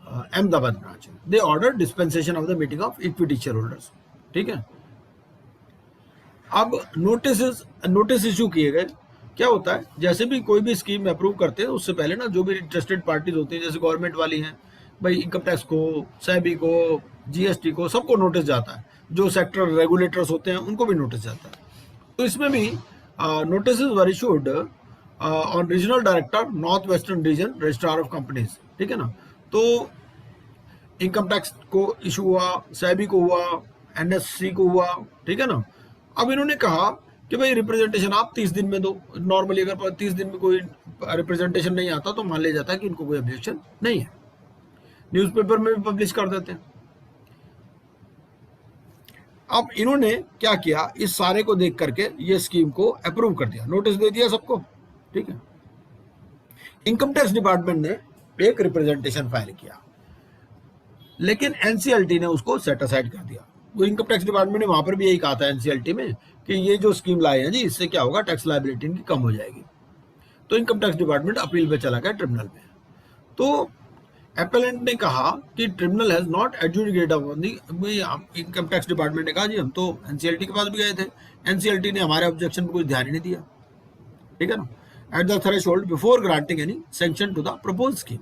Ahmedabad branch, they order dispensation of the meeting of equity shareholders, ठीक है। अब नोटिस इशू किए गए। क्या होता है जैसे भी कोई भी स्कीम अप्रूव करते हैं उससे पहले ना जो भी इंटरेस्टेड पार्टीज होती हैं जैसे गवर्नमेंट वाली हैं भाई, इनकम टैक्स को, सेबी को, जीएसटी को, सबको नोटिस जाता है। जो सेक्टर रेगुलेटर्स होते हैं उनको भी नोटिस जाता है। तो इसमें भी notice were issued on regional director north western region registrar of companies, ठीक है ना। तो इनकम टैक्स को इशू हुआ, सेबी को हुआ, एनएससी को हुआ, ठीक है ना। अब इन्होंने कहा कि भाई रिप्रेजेंटेशन आप 30 दिन में दो। नॉर्मली अगर 30 दिन में कोई रिप्रेजेंटेशन नहीं आता तो मान लिया जाता है कि इनको कोई ऑब्जेक्शन नहीं है, न्यूज़पेपर में भी पब्लिश कर देते हैं। अब इन्होंने क्या किया, इस सारे को देख करके ये स्कीम को अप्रूव कर दिया, नोटिस दे दिया सबको, ठीक है। इनकम टैक्स डिपार्टमेंट ने एक रिप्रेजेंटेशन फाइल किया लेकिन एनसीएलटी ने उसको सेट असाइड कर दिया। वो इनकम टैक्स डिपार्टमेंट ने वहां पर भी यही कहा था एनसीएलटी में कि ये जो स्कीम लाए हैं जी इससे क्या होगा, टैक्स लायबिलिटी इनकी कम हो जाएगी। तो इनकम टैक्स डिपार्टमेंट अपील पे चला गया ट्रिब्यूनल में। तो एपेलेंट ने कहा कि tribunal has not adjudicated on the, income tax department ने कहा जी हम तो एनसीएलटी के पास भी गए थे, एनसीएलटी ने हमारे ऑब्जेक्शन पर कोई ध्यान ही नहीं दिया, ठीक है ना। At the threshold before granting any sanction to the proposed scheme,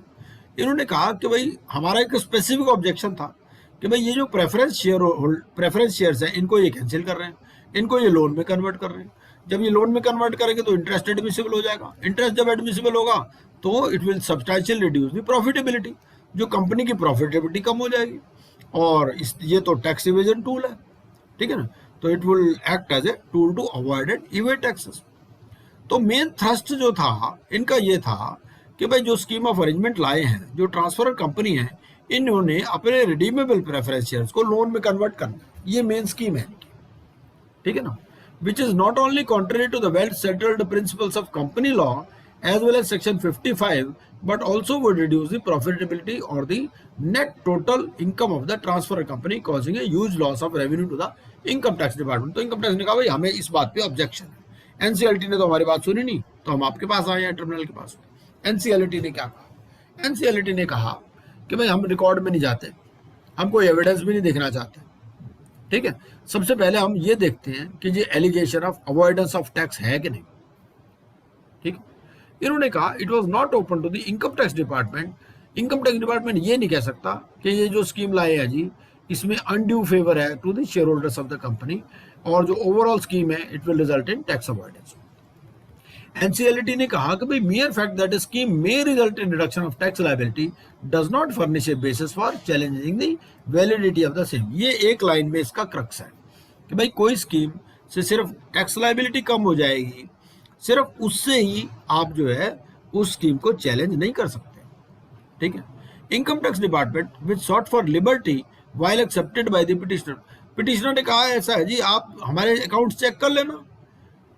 इन्होंने कहा कि भाई हमारा एक स्पेसिफिक ऑब्जेक्शन था कि भाई ये जो प्रेफरेंस शेयर्स हैं इनको ये कैंसिल कर रहे हैं, इनको ये लोन में कन्वर्ट कर रहे हैं। जब ये लोन में कन्वर्ट करेंगे तो इंटरेस्ट एडमिसिबल हो जाएगा, इंटरेस्ट जब एडमिसिबल होगा तो it will substantial reduce the profitability, जो कंपनी की प्रॉफिटेबिलिटी कम हो जाएगी। और ये तो टैक्स इवेजन टूल है, ठीक है ना। तो it will act as a tool to avoid and evade taxes. तो मेन थ्रस्ट जो था इनका ये था कि भाई जो स्कीम ऑफ अरेंजमेंट लाए हैं, जो ट्रांसफर कंपनी है, इन्होंने अपने रिडीमेबल प्रेफरेंस शेयर्स को लोन में कन्वर्ट करना, ये मेन स्कीम है इनकी, ठीक है ना। Which is not only contrary to the well settled principles of company law as well as section 55 but also would reduce the profitability और the net total income of the transfer company causing a huge loss of revenue to the income tax department. तो इनकम टैक्स ने कहा भाई हमें इस बात पे ऑब्जेक्शन है, एनसीएलटी ने तो हमारी बात सुनी नहीं तो हम आपके पास आए हैं ट्रिब्यूनल के पास। एनसीएलटी ने क्या कहा, एनसीएलटी ने कहा कि भाई हम रिकॉर्ड में नहीं जाते, हम कोई एविडेंस भी नहीं देखना चाहते, ठीक है। सबसे पहले हम ये देखते हैं कि ये allegation of avoidance of tax है कि नहीं, ठीक। इन्होंने कहा it was not open to the income tax department, income tax department ये नहीं कह सकता कि ये जो स्कीम लाए हैं जी इसमें अनड्यू फेवर है to the share holders of the company और जो ओवरऑल स्कीम है it will result in tax avoidance. NCLT ने कहा कि भाई mere fact that scheme may result in reduction of tax liability does not furnish a basis for challenging the validity of the same. ये एक line में इसका crux है कि भाई कोई स्कीम से सिर्फ टैक्स लायबिलिटी कम हो जाएगी, सिर्फ उससे ही आप जो है उस स्कीम को चैलेंज नहीं कर सकते, ठीक है। Income tax department which sought for liberty while accepted by the petitioner, petitioner ने कहा ऐसा है जी आप हमारे अकाउंट्स चेक कर लेना,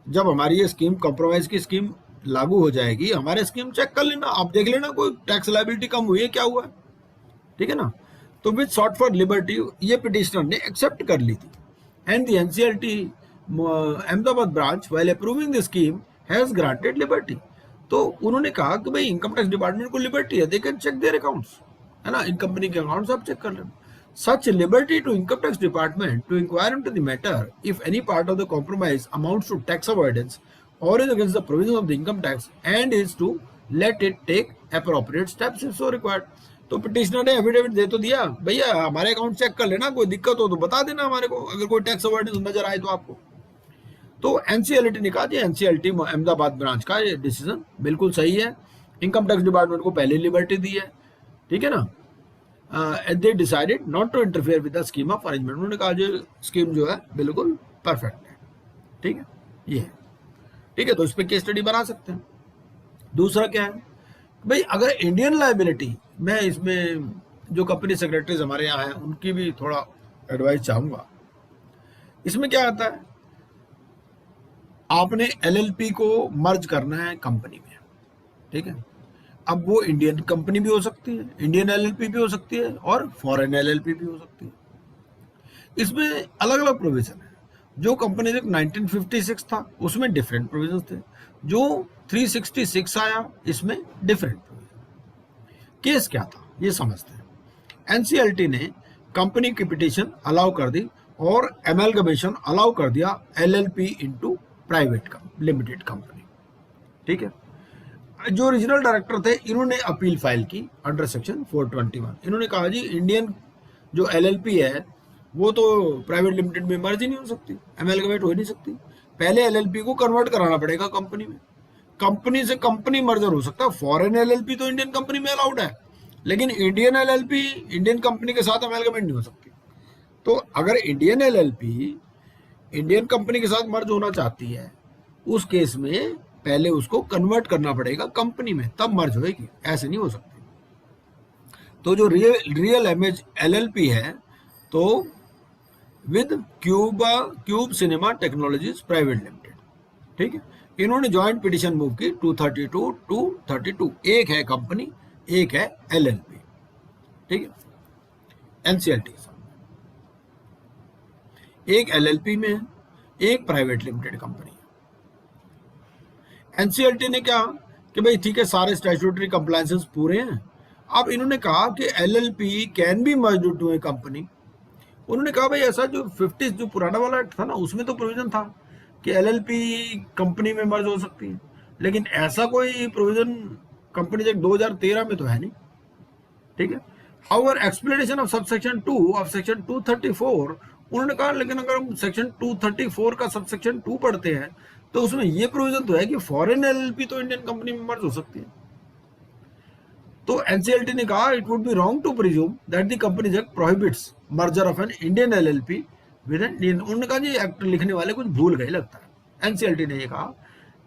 जब हमारी ये स्कीम कॉम्प्रोमाइज की स्कीम लागू हो जाएगी हमारे स्कीम चेक कर लेना, आप देख लेना कोई टैक्स लायबिलिटी कम हुई है क्या हुआ है, ठीक है ना। तो विच सॉट फॉर लिबर्टी ये पिटिशनर ने एक्सेप्ट कर ली थी and the NCLT Ahmedabad branch while approving the scheme has granted liberty. तो उन्होंने कहा कि भाई इनकम टैक्स डिपार्टमेंट को लिबर्टी है, they can check their accounts, है ना, इन कंपनी के अकाउंट्स आप चेक कर लेना। Such liberty to income tax department to inquire into the matter if any part of the compromise amounts to tax avoidance or is against the provisions of the income tax and is to let it take appropriate steps if so required। तो petitioner ने affidavit दे तो दिया भैया हमारे account check कर लेना, कोई दिक्कत हो तो बता देना हमारे को अगर कोई टैक्स अवॉइडेंस नजर आए तो आपको। तो एनसीएलटी ने कहा एनसीएलटी अहमदाबाद ब्रांच का ये डिसीजन बिल्कुल सही है, इनकम टैक्स डिपार्टमेंट को पहले लिबर्टी दी है, ठीक है ना। they decided not to interfere with the scheme of arrangement। उन्होंने कहा जो स्कीम जो है बिल्कुल परफेक्ट है, ठीक है, ये है, ठीक है। तो इस पे केस स्टडी बना सकते हैं। दूसरा क्या है भाई अगर इंडियन लायबिलिटी, मैं इसमें जो कंपनी सेक्रेटरीज हमारे यहाँ हैं उनकी भी थोड़ा एडवाइस चाहूंगा। इसमें क्या आता है, आपने एलएलपी को मर्ज करना है कंपनी में, ठीक है। अब वो इंडियन कंपनी भी हो सकती है, इंडियन एलएलपी भी हो सकती है और फॉरेन एलएलपी भी हो सकती है। इसमें अलग अलग प्रोविजन है। जो कंपनी एक्ट 1956 था उसमें डिफरेंट प्रोविजन थे, जो 366 आया इसमें डिफरेंट प्रोविजन। केस क्या था ये समझते हैं। एनसीएलटी ने कंपनी की पिटीशन अलाउ कर दी और एमलगमेशन अलाउ कर दिया LLP into private limited company, ठीक है। जो रीजनल डायरेक्टर थे इन्होंने अपील फाइल की अंडर सेक्शन 421। इन्होंने कहा जी इंडियन जो एलएलपी है वो तो प्राइवेट लिमिटेड में मर्ज ही नहीं हो सकती, एमलगमेट हो ही नहीं सकती। पहले एलएलपी को कन्वर्ट कराना पड़ेगा कंपनी में, कंपनी से कंपनी मर्जर हो सकता है। फॉरेन एलएलपी तो इंडियन कंपनी में अलाउड है, लेकिन इंडियन एलएलपी इंडियन कंपनी के साथ एमलगमेट नहीं हो सकती। तो अगर इंडियन एलएलपी इंडियन कंपनी के साथ मर्ज होना चाहती है, उस केस में पहले उसको कन्वर्ट करना पड़ेगा कंपनी में, तब मर्ज होएगी, ऐसे नहीं हो सकती। तो जो रियल इमेज एलएलपी है तो with cube cinema technologies private limited, ठीक है। इन्होंने ज्वाइंट पिटीशन मूव की 232 232। एक है कंपनी, एक है एलएलपी, ठीक है। एनसीएलटी एक एलएलपी में है, एक प्राइवेट लिमिटेड कंपनी है। एनसीएलटी ने क्या कि भाई ठीक है सारे स्टैट्यूटरी कंप्लायंसेस पूरे हैं। अब इन्होंने कहा कि LLP can be merged to a company. उन्होंने कहा भाई ऐसा जो 50 जो पुराना वाला एक्ट था ना उसमें तो प्रोविजन था कि एलएलपी कंपनी में मर्ज हो सकती है, लेकिन ऐसा कोई प्रोविजन कंपनी एक्ट 2013 में तो है नहीं, ठीक है। However explanation of subsection 2 of section 234, उन्होंने कहा लेकिन अगर हम सेक्शन 234 का सबसेक्शन 2 पढ़ते हैं तो उसमें ये प्रोविजन तो है कि फॉरेन एलएलपी तो इंडियन कंपनी में मर्ज हो सकती है। तो एनसीएलटी ने कहा it would be wrong to presume that the companies act prohibits merger of an Indian LLP with an Indian. उन्होंने कहा जी एक्ट लिखने वाले कुछ भूल गए लगता है। एनसीएलटी ने ये कहा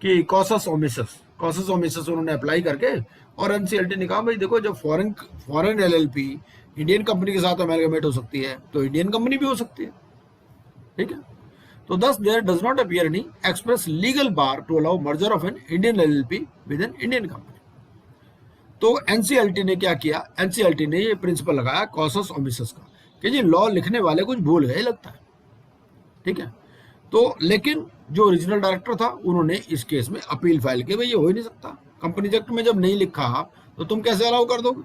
कि कॉसस ओमिसस उन्होंने अप्लाई करके, और एनसीएलटी ने कहा भाई देखो जब फॉरेन एलएलपी इंडियन कंपनी के साथ अमेलगमेट हो सकती है तो इंडियन कंपनी भी हो सकती है, ठीक है। तो thus there does not appear any express legal bar to allow merger of an Indian LLP with an Indian company। तो एनसीएलटी ने क्या किया, एनसीएलटी ने ये प्रिंसिपल लगाया कॉसस ओमिसस का कि जी लॉ लिखने वाले कुछ भूल गए लगता है, ठीक है। तो लेकिन जो ओरिजिनल डायरेक्टर था उन्होंने इस केस में अपील फाइल की, भाई ये हो ही नहीं सकता, कंपनी एक्ट में जब नहीं लिखा तो तुम कैसे अलाउ कर दोगे।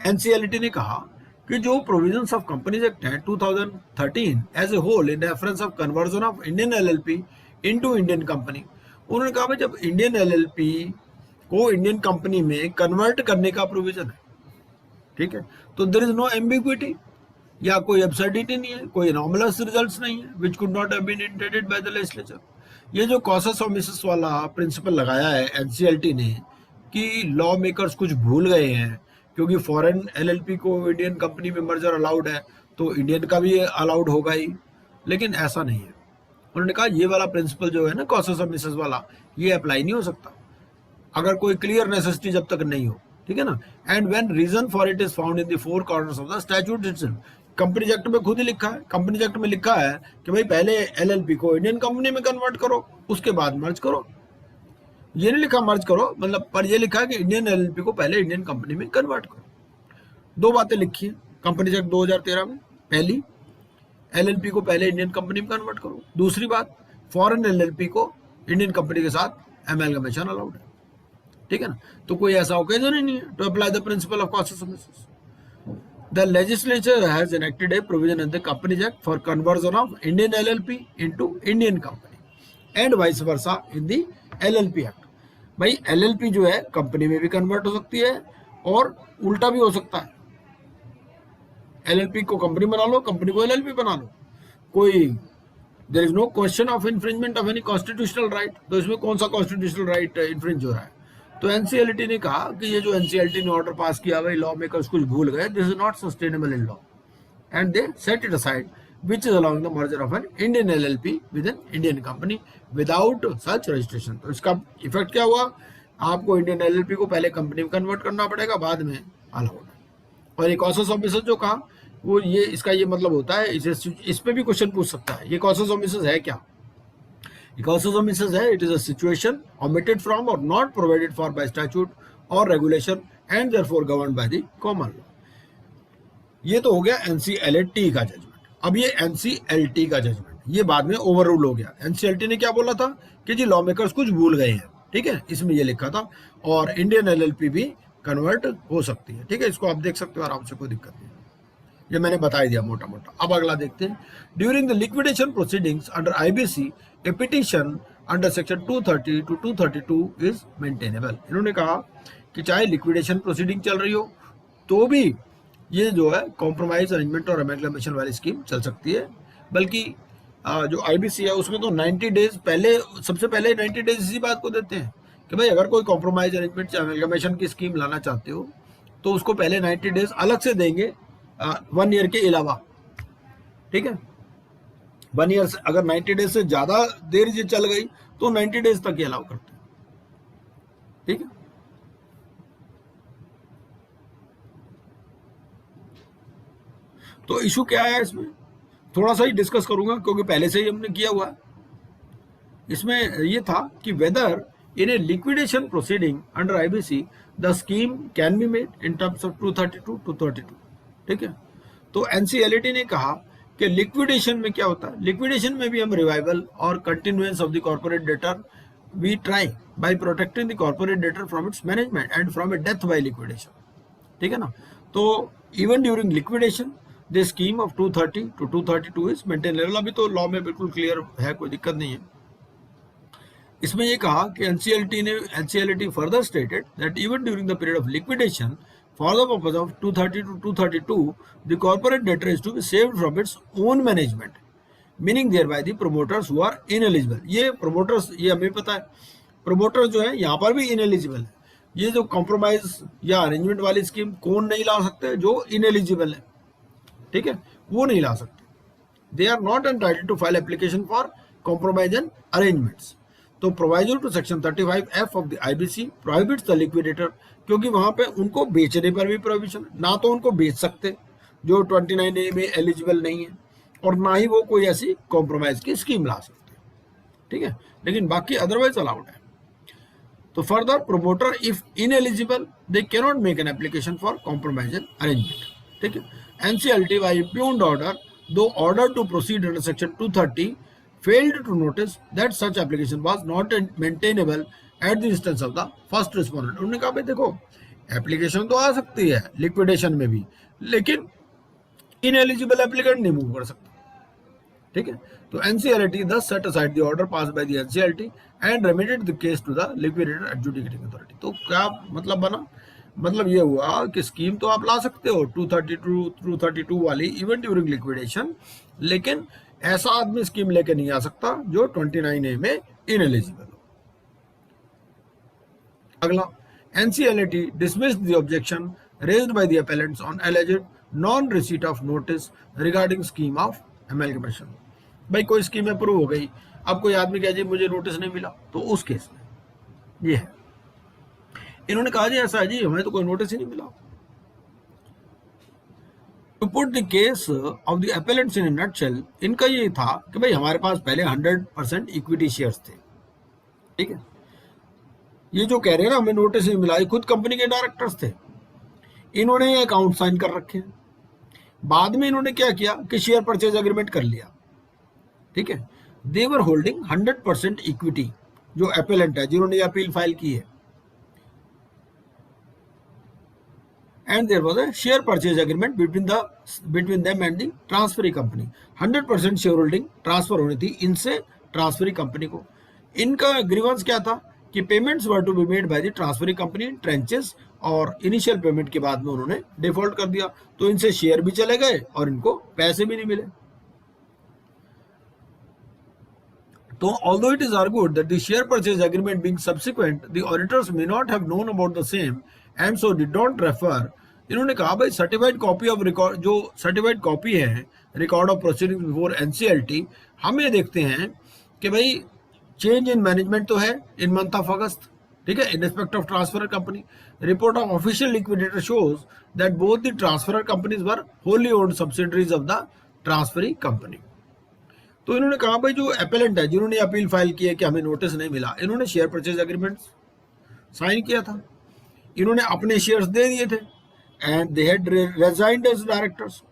एनसीएलटी ने कहा कि जो प्रोविजंस ऑफ कंपनीज एक्ट है 2013 as a whole in reference of conversion of Indian LLP into Indian company, उन्होंने कहा भाई जब इंडियन एलएलपी को इंडियन कंपनी में कन्वर्ट करने का प्रोविजन है, ठीक है, तो देयर इज नो एम्बिग्विटी या कोई एब्सर्डिटी नहीं है, कोई एनॉमलस रिजल्ट्स नहीं है which could not have been intended by the legislature. ये जो कॉसस ओमिसस वाला प्रिंसिपल लगाया है एनसीएलटी ने कि लॉ मेकर्स कुछ भूल गए हैं, क्योंकि फॉरेन एलएलपी को इंडियन कंपनी में मर्जर अलाउड है तो इंडियन का भी अलाउड होगा ही, लेकिन ऐसा नहीं है। उन्होंने कहा ये वाला प्रिंसिपल जो है ना कॉसस ओमिसस वाला, ये अप्लाई नहीं हो सकता अगर कोई क्लियर नेसेसिटी जब तक नहीं हो, ठीक है ना। And when reason for it is found in the four corners of the statute itself. Company act में खुद ही लिखा है, कंपनी एक्ट में लिखा है कि भाई पहले एलएलपी को इंडियन कंपनी में कन्वर्ट करो उसके बाद मर्ज करो। ये नहीं लिखा मर्ज करो मतलब, पर ये लिखा है कि इंडियन एलएलपी को पहले इंडियन कंपनी में कन्वर्ट करो। दो बातें लिखी है कंपनी एक्ट 2013 में, पहली एलएलपी को पहले इंडियन कंपनी में कन्वर्ट करो, दूसरी बात फॉरेन एलएलपी को इंडियन कंपनी के साथ एमलगमेशन अलाउड है, ठीक है ना। तो कोई ऐसा ओकेजन ही नहीं है to apply the principle of casus omissus. The legislature has enacted a provision in the Companies Act for conversion of Indian LLP into Indian company and vice versa in the LLP Act। भाई LLP जो है company में भी convert हो सकती है और उल्टा भी हो सकता है। LLP को कंपनी बना लो, कंपनी को LLP बना लो, कोई there is no question of infringement of any constitutional right. तो इसमें कौन सा कॉन्स्टिट्यूशनल राइट इन्फ्रिंज हो रहा है। तो एनसीएलटी ने कहा कि ये जो एनसीएलटी ने ऑर्डर पास किया भाई लॉ मेकर्स कुछ भूल गए, this is not sustainable in law and they set it aside which is allowing the merger of an Indian LLP with an Indian company without such registration. तो इसका effect क्या हुआ, आपको इंडियन एलएलपी को पहले कंपनी में convert करना पड़ेगा, बाद में अलाउड। और ये कॉसेस ऑफ मिसेस जो कहा वो ये इसका ये मतलब होता है, इस पे भी क्वेश्चन पूछ सकता है, ये कॉसेस ऑफ मिसेस है क्या? Causes of misses है, it is a situation omitted from or not provided for by statute or regulation and therefore governed by the common law. ये तो हो गया NCLT का जजमेंट। अब ये NCLT का जजमेंट ये बाद में ओवर रूल हो गया। NCLT ने क्या बोला था कि जी लॉ मेकर्स कुछ भूल गए हैं, ठीक है, इसमें ये लिखा था, और इंडियन एलएलपी भी कन्वर्ट हो सकती है, ठीक है, इसको आप देख सकते हो आराम से, कोई दिक्कत नहीं, ये मैंने बता दिया मोटा मोटा। अब अगला देखते हैं, during the liquidation proceedings under IBC A petition under section 230 to 232 is maintainable. इन्होंने कहा कि चाहे लिक्विडेशन प्रोसीडिंग चल रही हो तो भी ये जो है कॉम्प्रोमाइज अरेंजमेंट और अमेलगमेशन वाली स्कीम चल सकती है, बल्कि जो आईबीसी है उसमें तो 90 डेज पहले, सबसे पहले 90 डेज इसी बात को देते हैं कि भाई अगर कोई कॉम्प्रोमाइज अरेंजमेंट या अमेलगमेशन की स्कीम लाना चाहते हो तो उसको पहले 90 डेज अलग से देंगे 1 ईयर के अलावा, ठीक है। 1 ईयर से अगर 90 डेज से ज्यादा देर ये चल गई तो 90 डेज तक ये अलाउ करते हैं, ठीक है। तो इशू क्या है इसमें, थोड़ा सा ही डिस्कस करूंगा क्योंकि पहले से ही हमने किया हुआ है। इसमें ये था कि whether in a liquidation proceeding under IBC the scheme can be made in terms of 232 to 232, ठीक है। तो एनसीएलटी ने कहा कि लिक्विडेशन में क्या होता है, लिक्विडेशन में भी हम रिवाइवल और continuance of the corporate debtor we try by protecting the corporate debtor from its management and from a death by liquidation, ठीक है ना। तो even during liquidation the scheme of 230 to 232 is maintainable. अभी तो law में बिल्कुल clear है, कोई दिक्कत नहीं है। इसमें ये कहा कि NCLT further stated that even during the period of liquidation for the purpose of 230 to 232 the corporate debtor is to be saved from its own management, meaning thereby the promoters who are ineligible। ये promoters, ये हमें पता है, promoters जो है यहाँ पर भी ineligible है। ये जो compromise या arrangement वाली स्कीम कौन नहीं ला सकते, जो ineligible है, ठीक है, वो नहीं ला सकते। they are not entitled to file application for compromise and arrangements। तो proviso to section 35F of the IBC prohibits the liquidator, क्योंकि वहां पे उनको बेचने पर भी प्रोहिबिशन, ना तो उनको बेच सकते जो 29A में एलिजिबल नहीं है, और ना ही वो कोई ऐसी कॉम्प्रोमाइज की स्कीम ला सकते, ठीक है, लेकिन बाकी अदरवाइज अलाउड है। तो further promoter if ineligible they can not make an application for compromise and arrangement, ठीक है। एनसीएलटी बाय इम्प्यूग्न्ड ऑर्डर दो order to proceed under section 230 failed to notice that such application was not maintainable at the instance of the first respondent। उन्होंने कहा भाई देखो application तो आ सकती है लिक्विडेशन में भी, लेकिन इनएलिजिबल एप्लीकेंट नहीं मूव कर सकता, ठीक है। तो NCLT thus set aside the order passed by the NCLT and remitted the case to the liquidator adjudicating authority। तो क्या मतलब बना, मतलब ये हुआ कि स्कीम तो आप ला सकते हो 232 वाली इवन ड्यूरिंग लिक्विडेशन, लेकिन ऐसा आदमी स्कीम लेके नहीं आ सकता जो 29A में इनएलिजिबल हो। अगला, NCLT dismissed the objection raised by the appellants on alleged non-receipt of notice regarding scheme of amalgamation। भाई कोई स्कीम अप्रूव हो गई, अब कोई आदमी कहे जी मुझे नोटिस नहीं मिला, तो उस केस में ये है, इन्होंने कहा जी ऐसा है जी हमें तो कोई नोटिस ही नहीं मिला। To put the case of the appellants in a nutshell, इनका ये था कि भाई हमारे पास पहले 100% इक्विटी शेयर्स थे, ठीक है। ये जो कह रहे हैं ना हमें नोटिस नहीं मिला, खुद कंपनी के डायरेक्टर्स थे, इन्होंने ये अकाउंट साइन कर रखे हैं। बाद में इन्होंने क्या किया कि शेयर परचेज एग्रीमेंट कर लिया, ठीक है। दे वर होल्डिंग 100% इक्विटी, जो appellant है जिन्होंने ये अपील फाइल की है, and there was a share purchase agreement between them and the transferee company। 100% share holding transfer होनी थी इनसे ट्रांसफरी कंपनी को। इनका ग्रीवेंस क्या था कि payments were to be made by the transferee company in tranches, और इनिशियल पेमेंट के बाद में उन्होंने डिफॉल्ट कर दिया, तो इनसे शेयर भी चले गए और इनको पैसे भी नहीं मिले। तो although it is argued that the share purchase agreement being subsequent, the auditors may not have known about the same and so did not refer। इन्होंने कहा भाई सर्टिफाइड कॉपी ऑफ रिकॉर्ड, जो सर्टिफाइड कॉपी है record of proceeding before NCLT, हम ये देखते हैं कि भाई चेंज इन मैनेजमेंट तो है इन मंथ ऑफ अगस्त, ठीक है, इन respect of transfer company, report of official liquidator shows that both the transfer companies were wholly owned subsidiaries of the transferring company. तो इन्होंने कहा भाई जो एपेलेंट है, जिन्होंने अपील फाइल की है कि हमें नोटिस नहीं मिला, इन्होंने शेयर परचेज एग्रीमेंट साइन किया था, इन्होंने अपने शेयर्स दे दिए थे and they had resigned as directors.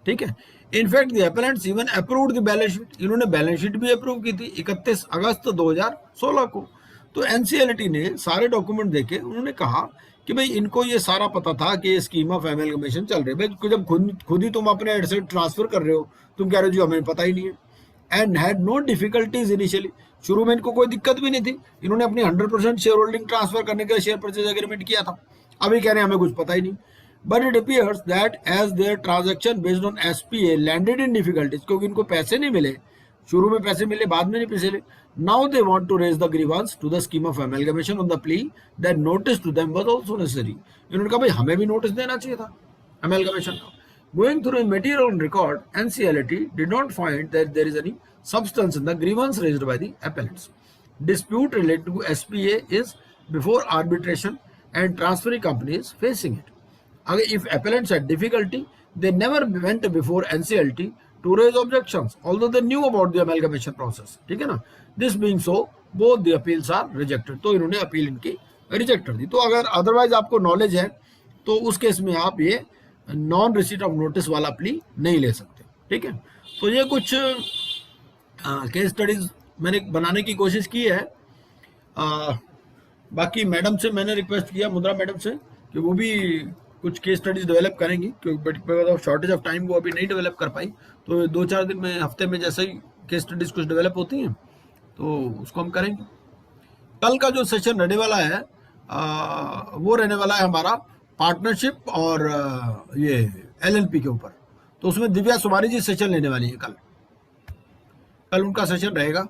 ठीक है, in fact the appellants even approved the balance sheet, इन्होंने बैलेंस शीट भी अप्रूव की थी 31 अगस्त 2016 को। तो एनसीएलटी ने सारे डॉक्यूमेंट देखे, उन्होंने कहा कि भाई इनको ये सारा पता था कि ये स्कीम ऑफ एमलगमेशन चल रही है। भाई जब खुद ही तुम अपने एसेट ट्रांसफर कर रहे हो, तुम कह रहे हो जी हमें पता ही नहीं है। And had no difficulties initially, शुरू में इनको कोई दिक्कत भी नहीं थी, इन्होंने अपनी 100% शेयर होल्डिंग ट्रांसफर करने के लिए शेयर परचेज एग्रीमेंट किया था। अभी कह रहे हैं हमें कुछ पता ही नहीं। But it appears that as their transaction based on SPA landed in difficulties, क्योंकि इनको पैसे नहीं मिले, शुरू में पैसे मिले बाद में नहीं पैसे मिले। Now they want to raise the grievance to the scheme of amalgamation on the plea that notice to them was also necessary. इन्होंने कहा भाई हमें भी नोटिस देना चाहिए था एमलगमेशन का। Going through material on record, NCLT did not find that there is any substance in the grievance raised by the appellants. Dispute related to SPA is before arbitration and transferring companies facing it. Again, if appellants had difficulty, they never went before NCLT to raise objections, although they knew about the amalgamation process. ठीक है ना? This being so, both the appeals are rejected. तो इन्होंने appeal इनकी reject कर दी। तो अगर अदरवाइज आपको नॉलेज है तो उस केस में आप ये नॉन रिसीट ऑफ नोटिस वाला प्ली नहीं ले सकते। ठीक है, तो ये कुछ केस स्टडीज मैंने बनाने की कोशिश की है। बाकी मैडम से मैंने रिक्वेस्ट किया, मुद्रा मैडम से, कि वो भी कुछ केस स्टडीज डेवलप करेंगी, क्योंकि because of shortage of time वो अभी नहीं डेवलप कर पाई। तो 2-4 दिन में, हफ्ते में जैसे ही केस स्टडीज कुछ डेवलप होती हैं तो उसको हम करेंगे। कल का जो सेशन रहने वाला है वो रहने वाला है हमारा पार्टनरशिप और ये एलएलपी के ऊपर। तो उसमें दिव्या सुमारी जी सेशन लेने वाली है कल उनका सेशन रहेगा।